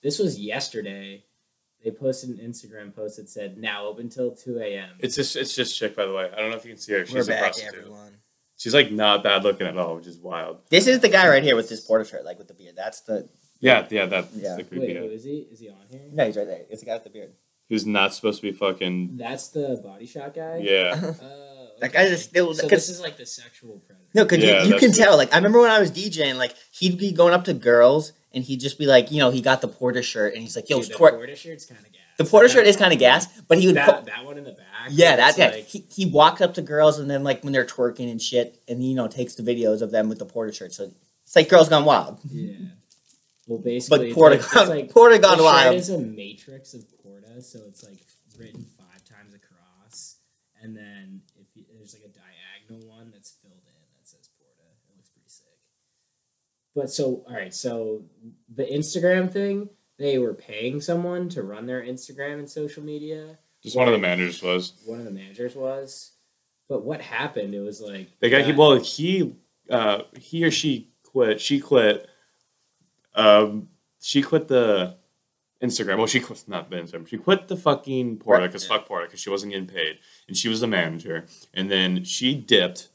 [SPEAKER 3] This was yesterday. They posted an Instagram post that said now open till 2 a.m.
[SPEAKER 2] It's just chick, by the way. I don't know if you can see her. She's
[SPEAKER 1] a
[SPEAKER 2] back, prostitute.
[SPEAKER 1] Everyone.
[SPEAKER 2] She's like not bad looking at all, which is wild.
[SPEAKER 1] This is the guy right here with this PORTA shirt, like with the beard. That's the
[SPEAKER 2] that's the creepy guy.
[SPEAKER 3] Wait, is he on here?
[SPEAKER 1] Yeah, he's right there. It's the guy with the beard.
[SPEAKER 2] Who's not supposed to be fucking.
[SPEAKER 3] That's the body shot guy.
[SPEAKER 2] Yeah.
[SPEAKER 1] That guy is still.
[SPEAKER 3] So this is like the sexual predator.
[SPEAKER 1] No, because you can tell. Like I remember when I was DJing, like he'd be going up to girls and he'd just be like, he got the PORTA shirt and he's like, "Yo,
[SPEAKER 3] the PORTA shirt's kind of gas."
[SPEAKER 1] The Porta shirt is kind of gas, but he would
[SPEAKER 3] that one in the back.
[SPEAKER 1] Yeah, that's
[SPEAKER 3] like,
[SPEAKER 1] he walks up to girls and then like when they're twerking and shit, and takes the videos of them with the Porta shirt. So it's like Girls Gone Wild.
[SPEAKER 3] Yeah. Well, basically,
[SPEAKER 1] but Porta Gone Wild
[SPEAKER 3] is a matrix of Porta, so it's like written 5 times across, and then there's like a diagonal one that's filled in that says Porta. It looks pretty sick. But all right, so the Instagram thing, they were paying someone to run their Instagram and social media.
[SPEAKER 2] Just one of the managers was.
[SPEAKER 3] One of the managers was. But what happened? It was like
[SPEAKER 2] he or she quit. She quit. She quit the Instagram. Well, she quit not the Instagram. She quit the fucking Porta because fuck Porta because she wasn't getting paid, and she was the manager. And then she dipped,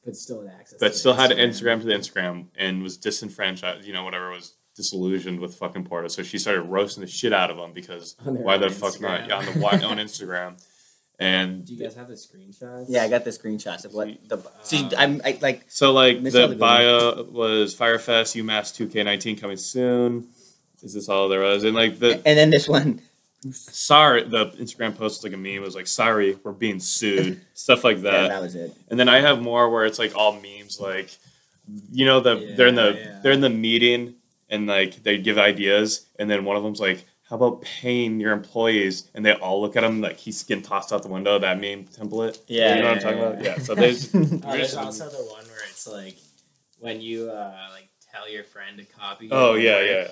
[SPEAKER 3] but still had access.
[SPEAKER 2] But still had Instagram to the Instagram and was disenfranchised. Whatever, was disillusioned with fucking Porta. So she started roasting the shit out of them because why the fuck not? Yeah, on Instagram. And
[SPEAKER 3] do you guys have the screenshots?
[SPEAKER 1] Yeah, I got the screenshots of what the.
[SPEAKER 2] The bio was Firefest UMass 2K19 coming soon. Is this all there was? And and
[SPEAKER 1] then this one.
[SPEAKER 2] Sorry, the Instagram post was like a meme. It was like, sorry, we're being sued, stuff like that.
[SPEAKER 1] Yeah, that was it.
[SPEAKER 2] And then I have more where it's like all memes, like they're in the meeting and like they give ideas, and then one of them's like, how about paying your employees? And they all look at him like he's getting tossed out the window, that meme template.
[SPEAKER 1] Yeah.
[SPEAKER 2] You know what I'm talking about? Yeah. So there's
[SPEAKER 3] also the one where it's like when you like tell your friend to copy.
[SPEAKER 2] Oh, yeah.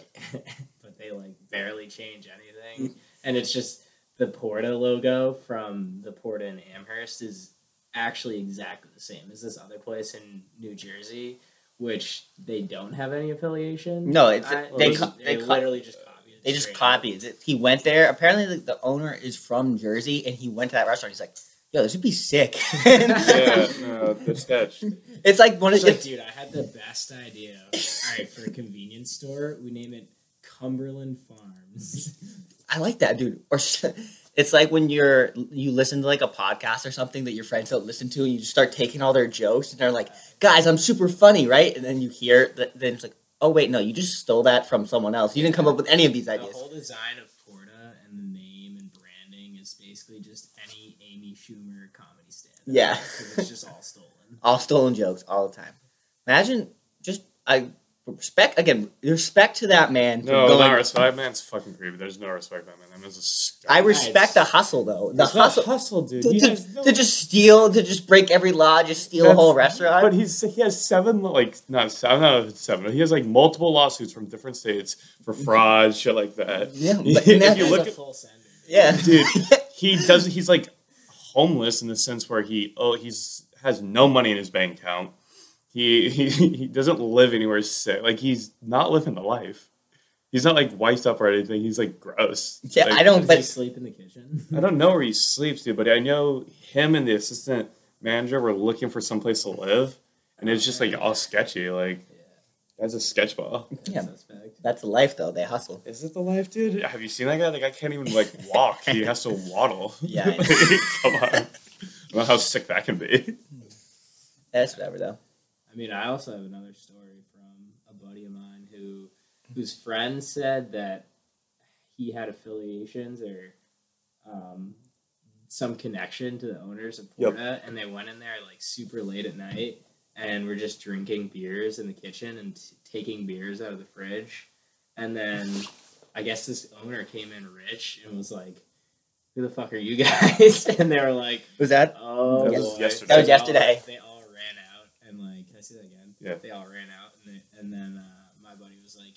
[SPEAKER 3] But they like barely change anything. And it's just the Porta logo from the Porta in Amherst is actually exactly the same as this other place in New Jersey, which they don't have any affiliation.
[SPEAKER 1] No,
[SPEAKER 3] they literally just copy it.
[SPEAKER 1] They just copied it. He went there. Apparently, the owner is from Jersey, and he went to that restaurant. He's like, "Yo, this would be sick."
[SPEAKER 2] The sketch.
[SPEAKER 1] It's like one of
[SPEAKER 3] like, dude, I had the best idea. All right, for a convenience store, we name it Cumberland Farms.
[SPEAKER 1] I like that, dude. Or it's like when you listen to like a podcast or something that your friends don't listen to, and you just start taking all their jokes, and they're like, "Guys, I'm super funny, right?" And then you hear that, then it's like, "Oh wait, no, you just stole that from someone else. You didn't come up with any of these ideas."
[SPEAKER 3] The whole design of Porta and the name and branding is basically just any Amy Schumer comedy stand-up.
[SPEAKER 1] Yeah,
[SPEAKER 3] it's just all stolen.
[SPEAKER 1] All stolen jokes all the time. Imagine respect to that man.
[SPEAKER 2] Not respect. That man's fucking creepy. There's no respect that man. That man's a scum.
[SPEAKER 1] I respect the hustle though. The
[SPEAKER 2] hustle, dude.
[SPEAKER 1] To just steal, to just break every law, just steal a whole restaurant.
[SPEAKER 2] But he has 7, like not 7. He has like multiple lawsuits from different states for fraud, shit like that.
[SPEAKER 1] Yeah,
[SPEAKER 2] but
[SPEAKER 3] if you look at full sender.
[SPEAKER 1] Yeah,
[SPEAKER 2] dude. He's like homeless in the sense where he's has no money in his bank account. He doesn't live anywhere sick. Like, he's not living the life. He's not, like, wiced up or anything. He's, like, gross.
[SPEAKER 1] Yeah,
[SPEAKER 2] like,
[SPEAKER 3] Does he sleep in the kitchen?
[SPEAKER 2] I don't know where he sleeps, dude, but I know him and the assistant manager were looking for someplace to live, and it's just, like, all sketchy. Like, that's a sketch ball.
[SPEAKER 1] Yeah, that's the life, though. They hustle.
[SPEAKER 2] Is it the life, dude? Have you seen that guy? The guy can't even, like, walk. He has to waddle.
[SPEAKER 1] Yeah.
[SPEAKER 2] Come on. I don't know how sick that can be.
[SPEAKER 1] That's whatever, though.
[SPEAKER 3] I mean, I also have another story from a buddy of mine whose friend said that he had affiliations or some connection to the owners of Porta, and they went in there like super late at night and were just drinking beers in the kitchen and taking beers out of the fridge. And then I guess this owner came in rich and was like, "Who the fuck are you guys?" And they were like,
[SPEAKER 1] "Was that?
[SPEAKER 3] Oh,
[SPEAKER 2] that was yesterday."
[SPEAKER 1] That was yesterday.
[SPEAKER 3] They all ran out and like, can I see that again?
[SPEAKER 2] Yeah.
[SPEAKER 3] They all ran out and then my buddy was like,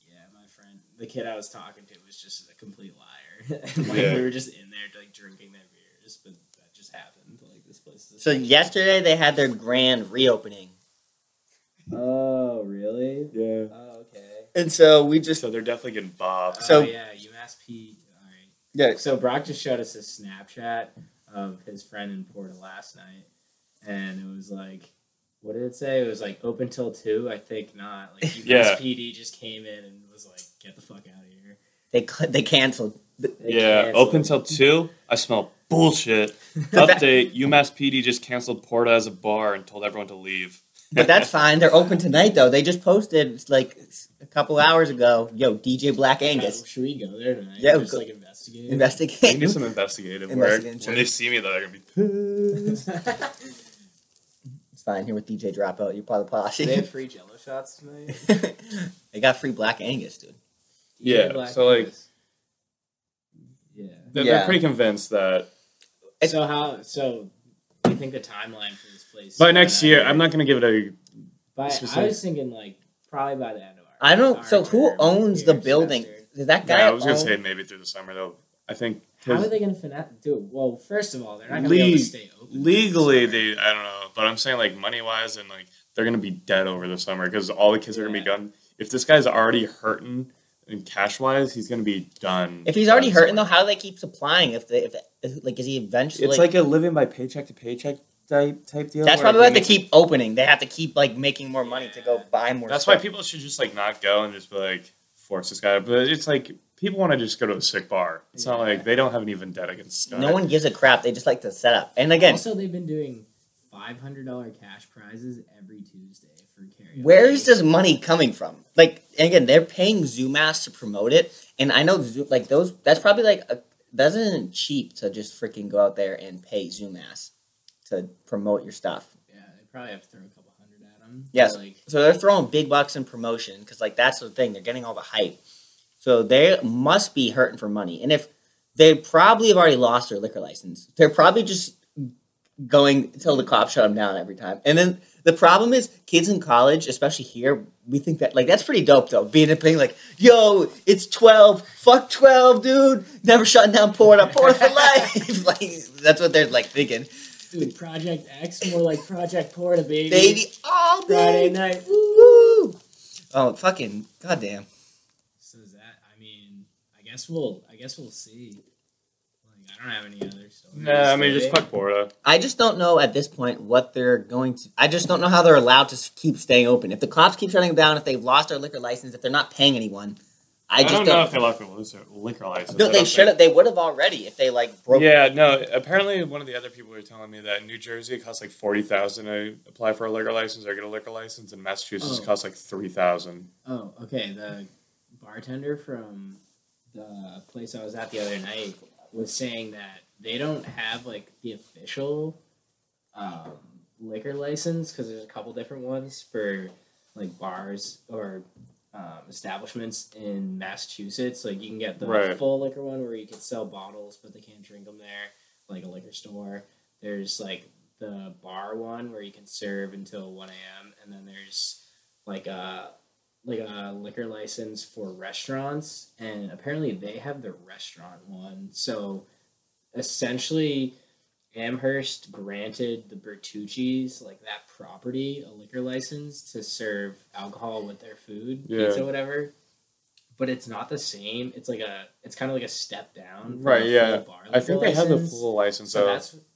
[SPEAKER 3] "Yeah, my friend, the kid I was talking to was just a complete liar." And we were just in there like drinking their beers, but that just happened. Like, this place is.
[SPEAKER 1] So yesterday they had their grand reopening.
[SPEAKER 3] Oh, really?
[SPEAKER 2] Yeah.
[SPEAKER 3] Oh, okay.
[SPEAKER 1] And so
[SPEAKER 2] they're definitely getting bobbed.
[SPEAKER 3] So yeah, UMass P. All right.
[SPEAKER 1] Yeah.
[SPEAKER 3] So Brock just showed us a Snapchat of his friend in Porta last night, and it was like, what did it say? It was like open till 2. I think not. Like UMass PD just came in and was like, "Get the fuck out of here."
[SPEAKER 1] They canceled.
[SPEAKER 2] Open till 2. I smell bullshit. Update: UMass PD just canceled Porta as a bar and told everyone to leave.
[SPEAKER 1] But that's fine. They're open tonight, though. They just posted like a couple hours ago. Yo, DJ Black Angus.
[SPEAKER 3] Should we go there tonight?
[SPEAKER 1] Yeah,
[SPEAKER 3] Just like investigate.
[SPEAKER 1] Investigate.
[SPEAKER 2] We can do some investigative work.
[SPEAKER 1] Investigative
[SPEAKER 2] When they see me, though, they're gonna be pissed.
[SPEAKER 1] It's fine. Here with DJ Dropout. You're part of the posse.
[SPEAKER 3] They have free Jello shots tonight.
[SPEAKER 1] They got free Black Angus, dude.
[SPEAKER 2] Yeah,
[SPEAKER 3] Black
[SPEAKER 2] so, like,
[SPEAKER 3] Angus. Yeah.
[SPEAKER 2] They're pretty convinced that
[SPEAKER 3] So do you think the timeline for this place
[SPEAKER 2] by next year, I'm not gonna give it a.
[SPEAKER 3] I was thinking like probably by the end of our.
[SPEAKER 1] I don't. So who
[SPEAKER 3] term,
[SPEAKER 1] owns the
[SPEAKER 3] year,
[SPEAKER 1] building?
[SPEAKER 3] semester.
[SPEAKER 1] Did that guy?
[SPEAKER 2] Yeah, I was gonna
[SPEAKER 1] own-
[SPEAKER 2] say maybe through the summer though. I think
[SPEAKER 3] How are they going to do it? Well, first of all, they're not going to be able to stay open.
[SPEAKER 2] legally I don't know, but I'm saying like money wise and like they're gonna be dead over the summer because all the kids are gonna be gone. If this guy's already hurting and cash wise, he's gonna be done.
[SPEAKER 1] If he's already hurting though, how do they keep supplying? If like, is he eventually?
[SPEAKER 2] It's like a living by paycheck to paycheck type deal.
[SPEAKER 1] That's probably why they keep opening. They have to keep like making more money to go buy more.
[SPEAKER 2] That's
[SPEAKER 1] stuff.
[SPEAKER 2] why people should just like not go and just be like force this guy. But it's like people want to just go to a sick bar. It's not like they don't have any vendetta against this guy.
[SPEAKER 1] No one gives a crap. They just like to set up. And again,
[SPEAKER 3] Also, they've been doing $500 cash prizes every Tuesday for karaoke.
[SPEAKER 1] where is this money coming from? Like, again, they're paying Zoomass to promote it, and I know like those. That's probably like that isn't cheap to just freaking go out there and pay Zoomass to promote your stuff.
[SPEAKER 3] Yeah, they probably have to throw a couple hundred at them.
[SPEAKER 1] Yes.
[SPEAKER 3] Like,
[SPEAKER 1] So they're throwing big bucks in promotion because, like, that's the thing. They're getting all the hype. So they must be hurting for money. And if they probably have already lost their liquor license, they're probably just going until the cops shut them down every time. And then the problem is kids in college, especially here, we think that, like, that's pretty dope, though. Being like, yo, it's 12. Fuck 12, dude. Never shutting down PORTA. PORTA for life. Like, that's what they're, like, thinking.
[SPEAKER 3] dude, Project X, more like Project PORTA, baby.
[SPEAKER 1] Baby, all day.
[SPEAKER 3] Friday night.
[SPEAKER 1] Woo! Oh, fucking goddamn.
[SPEAKER 3] So is that? I mean, I guess we'll see. Like, I don't have any other stories.
[SPEAKER 2] Nah, I mean just fuck PORTA.
[SPEAKER 1] I just don't know at this point what they're going to. I just don't know how they're allowed to keep staying open. If the cops keep shutting them down, if they've lost their liquor license, if they're not paying anyone, I just
[SPEAKER 2] don't know if they lost their liquor license.
[SPEAKER 1] No, they should have. They would have already if they like broke.
[SPEAKER 2] Yeah, no. Apparently, one of the other people were telling me that in New Jersey it costs like $40,000 to apply for a liquor license or get a liquor license, and Massachusetts it costs like $3,000.
[SPEAKER 3] Oh, okay. The bartender from the place I was at the other night was saying that they don't have like the official liquor license because there's a couple different ones for like bars or establishments in Massachusetts. Like you can get the full liquor one where you can sell bottles, but they can't drink them there, like a liquor store. There's like the bar one where you can serve until 1 a.m. and then there's like a liquor license for restaurants, and apparently they have the restaurant one. So essentially Amherst granted the Bertucci's, like that property, a liquor license to serve alcohol with their food, pizza, whatever. But it's not the same. It's kind of like a step down.
[SPEAKER 2] Right, yeah.
[SPEAKER 3] Bar
[SPEAKER 2] I think they have the
[SPEAKER 3] license.
[SPEAKER 2] full license.
[SPEAKER 3] So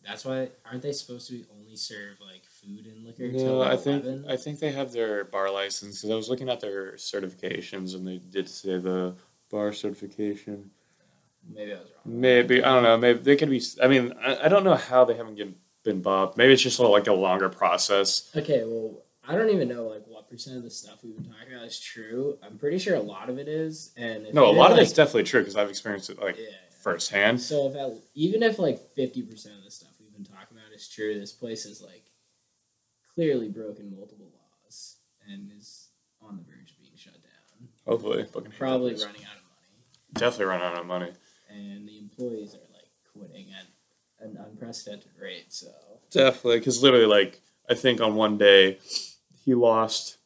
[SPEAKER 3] that's why aren't they supposed to only serve like food and liquor?
[SPEAKER 2] No, I think
[SPEAKER 3] 11?
[SPEAKER 2] I think they have their bar license because I was looking at their certifications and they did say the bar certification.
[SPEAKER 3] Maybe I was wrong.
[SPEAKER 2] Maybe I don't know. Maybe they could be. I mean, I don't know how they haven't been bobbed. Maybe it's just like a longer process.
[SPEAKER 3] Okay, well, I don't even know like what % of the stuff we've been talking about is true. I'm pretty sure a lot of it is, and if
[SPEAKER 2] No, a
[SPEAKER 3] even,
[SPEAKER 2] lot of
[SPEAKER 3] like,
[SPEAKER 2] it's definitely true because I've experienced it like firsthand.
[SPEAKER 3] So even if like 50% of the stuff we've been talking about is true, this place is like clearly broken multiple laws and is on the verge of being shut down.
[SPEAKER 2] Hopefully,
[SPEAKER 3] Probably running out of money.
[SPEAKER 2] Definitely run out of money.
[SPEAKER 3] And the employees are like quitting at an unprecedented rate. So
[SPEAKER 2] Definitely, because literally, like I think on one day he lost.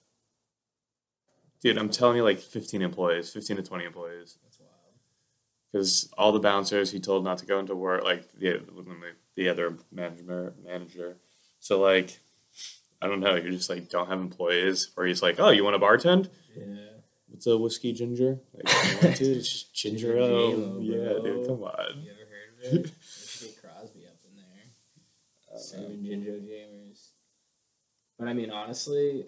[SPEAKER 2] Dude, I'm telling you, like 15 to 20 employees.
[SPEAKER 3] that's wild.
[SPEAKER 2] Because all the bouncers he told not to go into work, like the other manager. So like, I don't know. You just like don't have employees, or he's like, oh, you want to bartend?
[SPEAKER 3] Yeah.
[SPEAKER 2] What's a whiskey ginger? Like, dude, it's just ginger ale.
[SPEAKER 3] Ginger ale,
[SPEAKER 2] Yeah,
[SPEAKER 3] bro.
[SPEAKER 2] dude, come on.
[SPEAKER 3] You ever heard of it? We should get Crosby up in there. Serving ginger jammers. But I mean, honestly,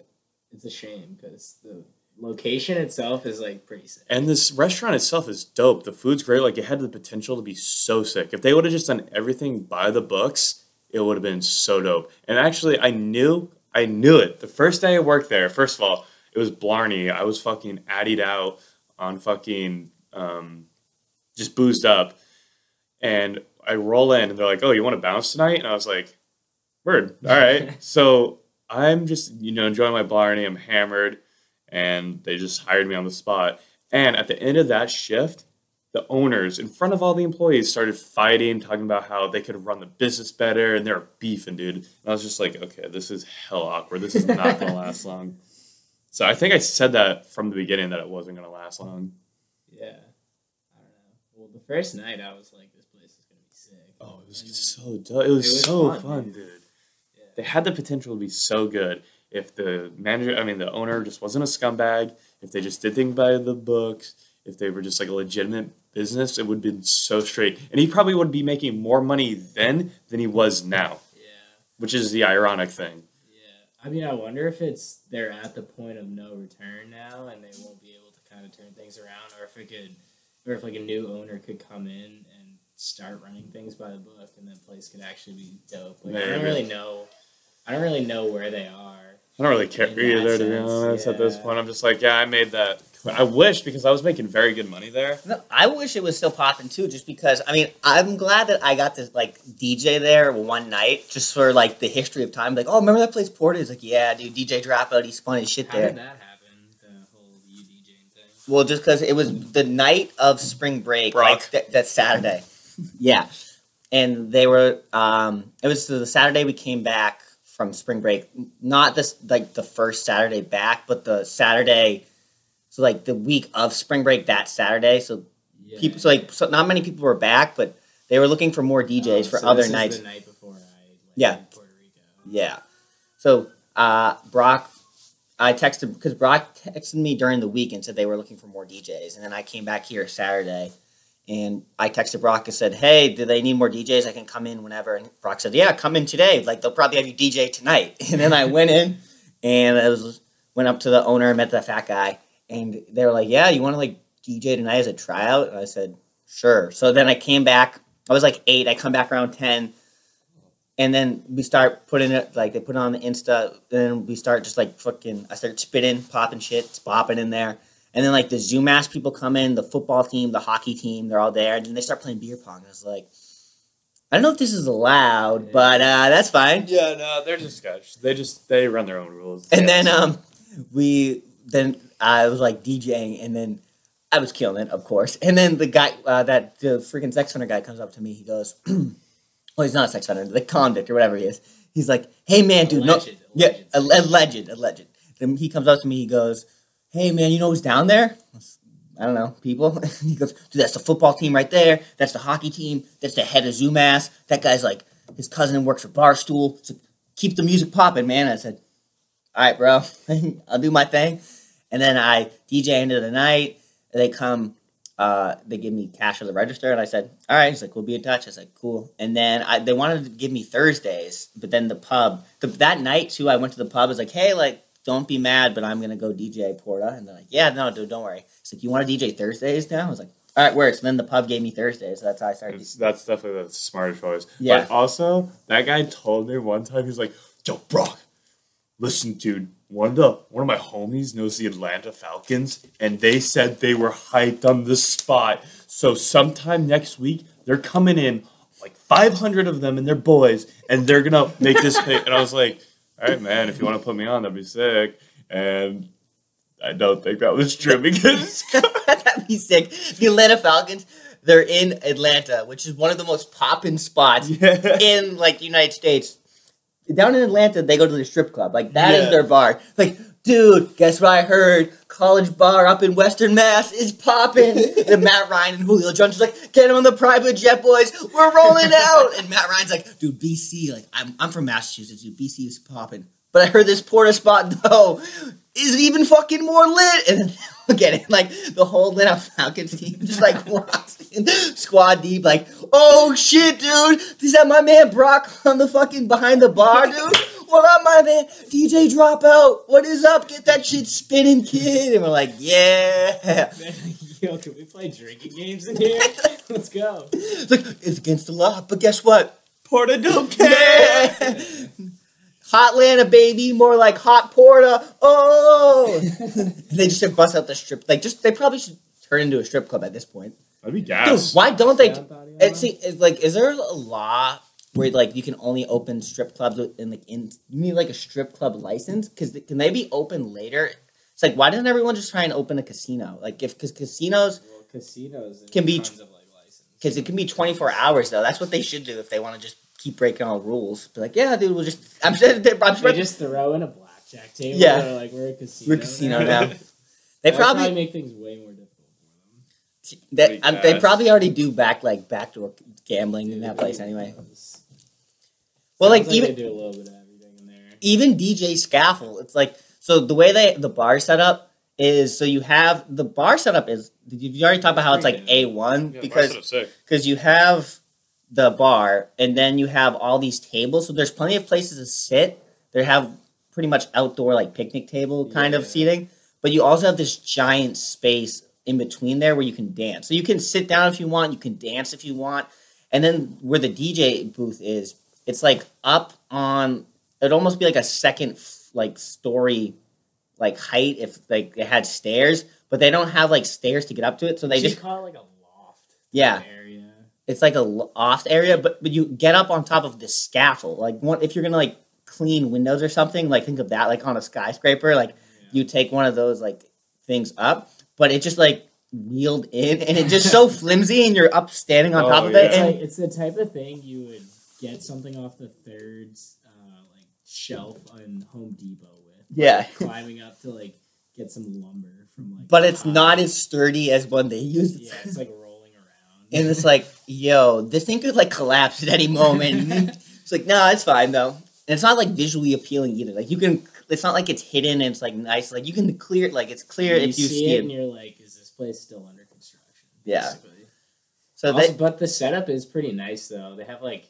[SPEAKER 3] it's a shame because the location itself is like pretty sick.
[SPEAKER 2] And this restaurant itself is dope. The food's great. Like it had the potential to be so sick. If they would have just done everything by the books, it would have been so dope. And actually, I knew I knew it. The first day I worked there, first of all, it was Blarney. I was fucking addied out on fucking just boozed up. And I roll in and they're like, oh, you want to bounce tonight? And I was like, word. All right. So I'm just, enjoying my Blarney. I'm hammered. And they just hired me on the spot. And at the end of that shift, the owners, in front of all the employees, started fighting, talking about how they could run the business better, and they were beefing, dude. And I was just like, okay, this is hell awkward. This is not going to last long. So I think I said that from the beginning that it wasn't going to last long.
[SPEAKER 3] Yeah. I don't know. Well, the first night I was like, this place is going to be sick.
[SPEAKER 2] Oh, it was so dope. It was so fun, dude. Yeah. They had the potential to be so good if the the owner just wasn't a scumbag, if they just did things by the books, if they were just like a legitimate business, it would have been so straight. And he probably would be making more money then than he was now. Yeah. Which is the ironic thing.
[SPEAKER 3] Yeah. I mean, I wonder if they're at the point of no return now and they won't be able to kind of turn things around, or if like a new owner could come in and start running things by the book and the place could actually be dope. Like, I don't really know where they are.
[SPEAKER 2] I don't really care either, to be honest, at this point. I'm just like, yeah, I made that. I wish, because I was making very good money there.
[SPEAKER 1] No, I wish it was still popping, too, just because, I mean, I'm glad that I got to, like, DJ there one night, just for, like, the history of time. Like, oh, remember that place, Porta? It's like, yeah, dude, DJ Dropout, he spun his shit there.
[SPEAKER 3] How did that happen, the whole you DJing thing?
[SPEAKER 1] Well, just because it was the night of spring break, like, that Saturday. Yeah. And they were, it was the Saturday we came back from spring break, not this like the first Saturday back, but the Saturday, so like the week of spring break that Saturday. So people, so not many people were back, but they were looking for more DJs for other nights.
[SPEAKER 3] The night before I
[SPEAKER 1] in Puerto Rico. Yeah. So Brock, I texted because Brock texted me during the week and said they were looking for more DJs, and then I came back here Saturday. And I texted Brock and said, hey, do they need more DJs? I can come in whenever. And Brock said, yeah, come in today. Like, they'll probably have you DJ tonight. And then I went in and went up to the owner and met that fat guy. And they were like, yeah, you want to, like, DJ tonight as a tryout? And I said, sure. So then I came back. I was, like, 8. I come back around 10. And then we start putting it, like, they put it on the Insta. Then we start just, like, I start spitting, popping shit, it's bopping in there. And then, like, the Zoomass people come in, the football team, the hockey team, they're all there. And then they start playing beer pong. And I was like, I don't know if this is allowed, but that's fine.
[SPEAKER 2] Yeah, no, they're just sketch. They run their own rules.
[SPEAKER 1] And then I was, like, DJing, and then I was killing it, of course. And then the guy, the freaking sex offender guy comes up to me. He goes, well, he's not a sex offender, the convict or whatever he is. He's like, hey, man, dude. Alleged. Then he comes up to me, he goes, hey, man, you know who's down there? I don't know, people. He goes, dude, that's the football team right there. That's the hockey team. That's the head of Zoomass. That guy's like, his cousin works for Barstool. So keep the music popping, man. I said, all right, bro. I'll do my thing. And then I DJ into the night. They come, they give me cash at the register. And I said, all right. He's like, we'll be in touch. I was like, cool. And then they wanted to give me Thursdays. But then the pub, that night, too, I went to the pub. I was like, hey, like, don't be mad, but I'm going to go DJ Porta. And they're like, yeah, no, dude, don't worry. It's like, you want to DJ Thursdays now? I was like, all right, works. And then the pub gave me Thursdays, so that's how I started.
[SPEAKER 2] That's definitely the smarter choice.
[SPEAKER 1] Yeah.
[SPEAKER 2] But also, that guy told me one time, he's like, yo, Brock, listen, dude, one of my homies knows the Atlanta Falcons, and they said they were hyped on the spot. So sometime next week, they're coming in, like 500 of them and they're boys, and they're going to make this pick. And I was like, all right, man, if you want to put me on, that'd be sick. And I don't think that was true because
[SPEAKER 1] that'd be sick. The Atlanta Falcons, they're in Atlanta, which is one of the most poppin' spots in, like, the United States. Down in Atlanta, they go to the strip club. Like, that is their bar. Like, dude, guess what I heard? College bar up in Western Mass is popping. And Matt Ryan and Julio Jones is like, get him on the private jet, boys. We're rolling out. And Matt Ryan's like, dude, BC, like, I'm from Massachusetts, dude. BC is popping. But I heard this Porta spot, though, is even fucking more lit. And then, again, like, the whole Atlanta Falcons team just, like, walks in, squad deep, like, oh, shit, dude. Is that my man Brock on the fucking behind the bar, dude? What up, my man? DJ Dropout. What is up? Get that shit spinning, kid. And we're like, yeah.
[SPEAKER 3] Yo, can we play drinking games in here? Let's go.
[SPEAKER 1] It's like, it's against the law, but guess what? Porta don't care. Hotlanta, baby, more like hot porta. Oh, they just bust out the strip. Like, they probably should turn into a strip club at this point.
[SPEAKER 2] That'd be gas.
[SPEAKER 1] Dude, why don't they? Is there a law where like you can only open strip clubs you need like a strip club license? Because can they be open later? It's like, why doesn't everyone just try and open a casino? Like, because casinos can be tons of like license. Because it can be 24 hours though. That's what they should do if they want to just keep breaking all rules. Be like, yeah, dude, we'll just. I'm sure they
[SPEAKER 3] just throw in a blackjack table.
[SPEAKER 1] Yeah,
[SPEAKER 3] and like we're a casino.
[SPEAKER 1] We're a casino now. They probably
[SPEAKER 3] make things way more difficult for
[SPEAKER 1] them. They probably already do backdoor gambling in that place anyway. Well, like even
[SPEAKER 3] they do a little bit of everything in there.
[SPEAKER 1] Even DJ Scaffold, it's like, so the way the bar setup is, so you have the bar setup is. Did you already talk about how it's like A1 because you have the bar, and then you have all these tables. So there's plenty of places to sit. They have pretty much outdoor, like picnic table kind of seating. But you also have this giant space in between there where you can dance. So you can sit down if you want. You can dance if you want. And then where the DJ booth is, it's like up on, it'd almost be like a second like story like height if like it had stairs. But they don't have like stairs to get up to it. So they just
[SPEAKER 3] call it like a loft area.
[SPEAKER 1] It's like a loft area, but you get up on top of this scaffold. Like, if you're gonna like clean windows or something, like think of that, like on a skyscraper. Like you take one of those like things up, but it just like wheeled in, and it's just so flimsy, and you're up standing on top of it. And
[SPEAKER 3] it's the type of thing you would get something off the third like shelf on Home Depot with.
[SPEAKER 1] Yeah,
[SPEAKER 3] like, climbing up to like get some lumber from like.
[SPEAKER 1] But it's not as sturdy as one they use.
[SPEAKER 3] Yeah, it's like.
[SPEAKER 1] And it's like, yo, this thing could like collapse at any moment. It's like, no, it's fine though. And it's not like visually appealing either. Like you can, it's not like it's hidden and it's like nice. Like you can clear, like it's clear if you see it.
[SPEAKER 3] And you're like, is this place still under construction?
[SPEAKER 1] Yeah.
[SPEAKER 3] Basically.
[SPEAKER 1] So
[SPEAKER 3] but the setup is pretty nice though. They have like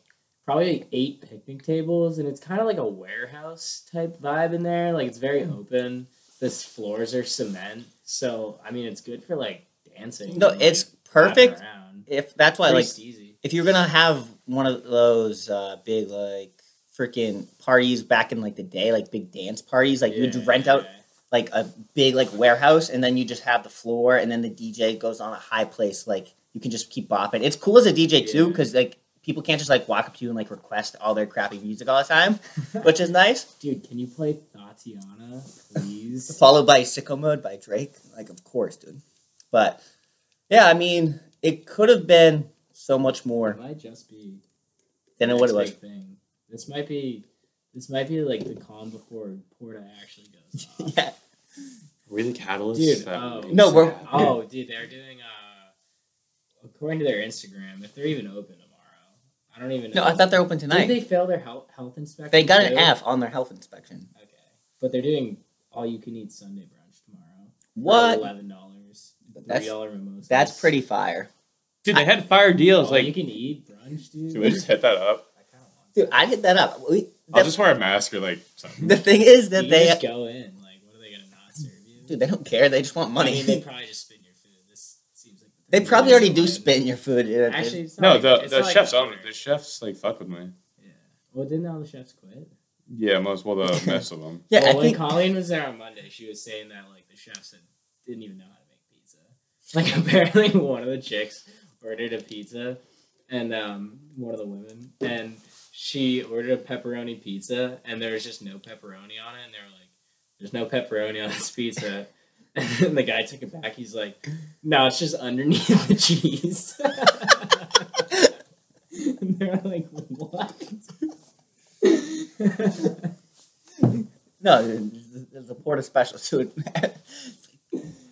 [SPEAKER 3] probably like 8 picnic tables, and it's kind of like a warehouse type vibe in there. Like it's very open. The floors are cement, so I mean it's good for like dancing.
[SPEAKER 1] No, it's perfect. If that's why, like,
[SPEAKER 3] easy.
[SPEAKER 1] If you're gonna have one of those big like freaking parties back in like the day, like big dance parties, like you'd rent out like a big like warehouse, and then you just have the floor, and then the DJ goes on a high place, like you can just keep bopping. It's cool as a DJ too, because like people can't just like walk up to you and like request all their crappy music all the time, which is nice.
[SPEAKER 3] Dude, can you play Tatiana, please?
[SPEAKER 1] Followed by Sicko Mode by Drake, like of course, dude. But yeah, I mean. It could have been so much more.
[SPEAKER 3] It might just be
[SPEAKER 1] than what it was.
[SPEAKER 3] Thing. This might be like the calm before PORTA actually goes off.
[SPEAKER 1] Yeah.
[SPEAKER 2] Are we the catalyst?
[SPEAKER 3] Dude, dude, they're doing according to their Instagram, if they're even open tomorrow. I don't even know.
[SPEAKER 1] No, I thought they're open tonight.
[SPEAKER 3] Did they fail their health inspection?
[SPEAKER 1] They got an F on their health inspection.
[SPEAKER 3] Okay. But they're doing all you can eat Sunday brunch tomorrow.
[SPEAKER 1] What?
[SPEAKER 3] $11. $3 mimosas.
[SPEAKER 1] That's pretty fire.
[SPEAKER 2] Dude, they had fire deals. Like
[SPEAKER 3] you can eat brunch, dude.
[SPEAKER 2] Can we just hit that up?
[SPEAKER 3] I kind of want.
[SPEAKER 1] Dude, I'd hit that up.
[SPEAKER 2] I'll just wear a mask or like something.
[SPEAKER 1] The thing is that they
[SPEAKER 3] just go in. Like, what are they gonna not serve you?
[SPEAKER 1] Dude, they don't care. They just want money.
[SPEAKER 3] I mean, they probably just spit in your food. This seems like
[SPEAKER 1] they probably already do spit in your food.
[SPEAKER 3] Actually, it's
[SPEAKER 2] no.
[SPEAKER 3] Like,
[SPEAKER 2] the chefs own it. The chefs like fuck with me.
[SPEAKER 3] Yeah. Well, didn't all the chefs quit?
[SPEAKER 2] Yeah, the most of them.
[SPEAKER 1] Yeah,
[SPEAKER 3] well, when Colleen was there on Monday, she was saying that like the chefs didn't even know how to make pizza. Like apparently one of the chicks ordered a pizza, and one of the women, and she ordered a pepperoni pizza, and there was just no pepperoni on it, and they were like, "There's no pepperoni on this pizza," and then the guy took it back. He's like, "No, it's just underneath the cheese." And they're like, "What?"
[SPEAKER 1] No, there's a PORTA special to it.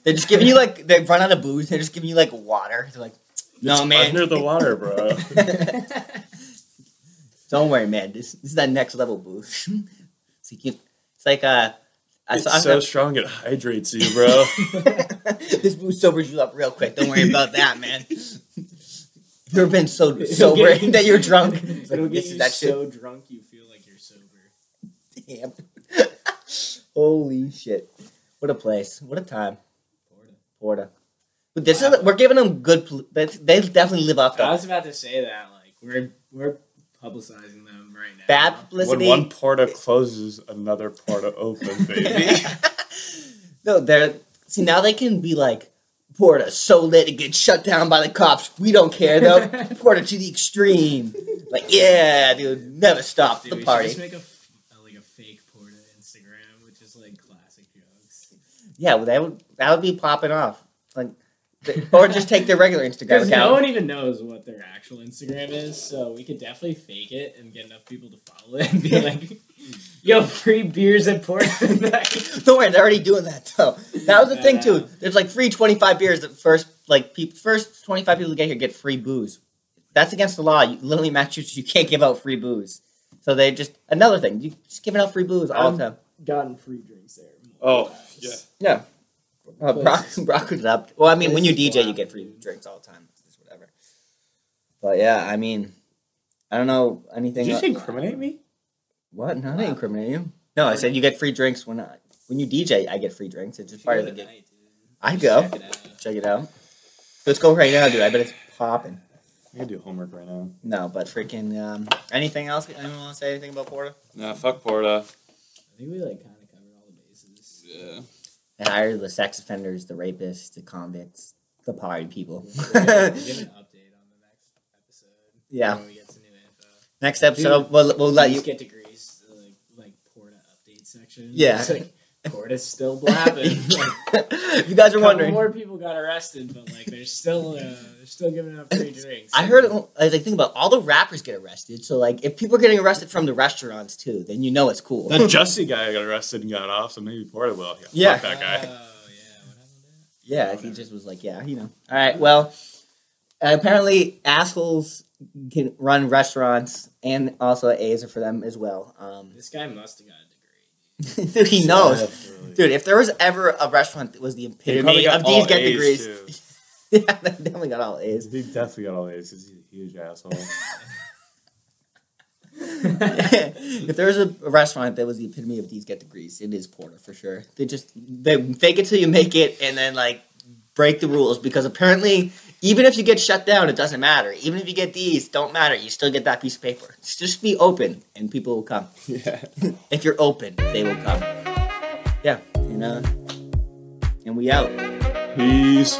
[SPEAKER 1] They're just giving you like, they run out of booze. They're just giving you like water. They're like, no, man.
[SPEAKER 2] Under the water, bro.
[SPEAKER 1] Don't worry, man. This is that next level booze. It's like
[SPEAKER 2] it's so strong it hydrates you, bro.
[SPEAKER 1] This booze sobers you up real quick. Don't worry about that, man. You've ever been so sober that you're drunk?
[SPEAKER 3] It'll get you so drunk you feel like you're sober.
[SPEAKER 1] Damn. Holy shit. What a place. What a time. PORTA. But we're giving them good. They definitely live off.
[SPEAKER 3] I was about to say that. Like we're publicizing them right now.
[SPEAKER 1] Bad
[SPEAKER 2] When
[SPEAKER 1] publicity.
[SPEAKER 2] one Porta closes, another Porta opens, baby.
[SPEAKER 1] No, see now they can be like, Porta so lit it gets shut down by the cops. We don't care though. Porta to the extreme. Like, yeah, dude, never stop
[SPEAKER 3] Dude,
[SPEAKER 1] the
[SPEAKER 3] we
[SPEAKER 1] party.
[SPEAKER 3] should just make a fake Porta Instagram, which is like classic jokes.
[SPEAKER 1] Yeah, well, that would be popping off. Like, or just take their regular Instagram
[SPEAKER 3] Because
[SPEAKER 1] account.
[SPEAKER 3] no one even knows what their actual Instagram is, so we could definitely fake it and get enough people to follow it and be like, yo, free beers at Porta tonight.
[SPEAKER 1] Don't worry, they're already doing that though. That was the thing too. There's like free 25 beers. The first 25 people to get here get free booze. That's against the law. Literally, Massachusetts, you can't give out free booze. So they just another thing. You just giving out free booze all the time.
[SPEAKER 3] Gotten free drinks there.
[SPEAKER 2] Oh, yeah.
[SPEAKER 1] Yeah. Brock was up. Well, I mean, when you DJ, you get free drinks all the time. It's whatever. But yeah, I mean, I don't know anything.
[SPEAKER 2] Did you just incriminate me?
[SPEAKER 1] What? No, I didn't incriminate you. No, I said you get free drinks when you DJ. I get free drinks. It's just part of the game. I go check it out. Let's go right now, dude. I bet it's popping.
[SPEAKER 2] I can do homework right now.
[SPEAKER 1] No, but freaking anything else? Anyone want to say anything about Porta?
[SPEAKER 2] Nah, fuck Porta.
[SPEAKER 3] I think we kind of covered all the bases.
[SPEAKER 2] Yeah.
[SPEAKER 1] They hire the sex offenders, the rapists, the convicts, the party people.
[SPEAKER 3] We'll give an update on the next episode.
[SPEAKER 1] Yeah.
[SPEAKER 3] When we get some new info.
[SPEAKER 1] Next episode, we'll let you
[SPEAKER 3] get degrees, like Porta update section.
[SPEAKER 1] Yeah.
[SPEAKER 3] It's like, Porta's still blabbing.
[SPEAKER 1] If you guys are wondering,
[SPEAKER 3] more people got arrested, but like they're still giving out free drinks.
[SPEAKER 1] I heard as I think about all the rappers get arrested. So like, if people are getting arrested from the restaurants too, then you know it's cool.
[SPEAKER 2] That Jussie guy got arrested and got off, so maybe Porta will.
[SPEAKER 1] Yeah.
[SPEAKER 2] Fuck that guy.
[SPEAKER 3] Oh yeah, what happened to that?
[SPEAKER 1] Yeah, he just was like, yeah, All right, well, apparently assholes can run restaurants, and also A's are for them as well.
[SPEAKER 3] This guy must have got a degree.
[SPEAKER 1] Dude, he knows.
[SPEAKER 2] Absolutely.
[SPEAKER 1] Dude, if there was ever a restaurant that was the epitome of these get degrees, yeah, they definitely got all A's.
[SPEAKER 2] He definitely got all A's because he's a huge asshole.
[SPEAKER 1] If there was a restaurant that was the epitome of these get degrees, it is Porta for sure. They fake it till you make it, and then like break the rules because apparently even if you get shut down, it doesn't matter. Even if you get these, don't matter. You still get that piece of paper. Just be open, and people will come.
[SPEAKER 2] Yeah.
[SPEAKER 1] If you're open, they will come. Yeah, and we out.
[SPEAKER 2] Peace.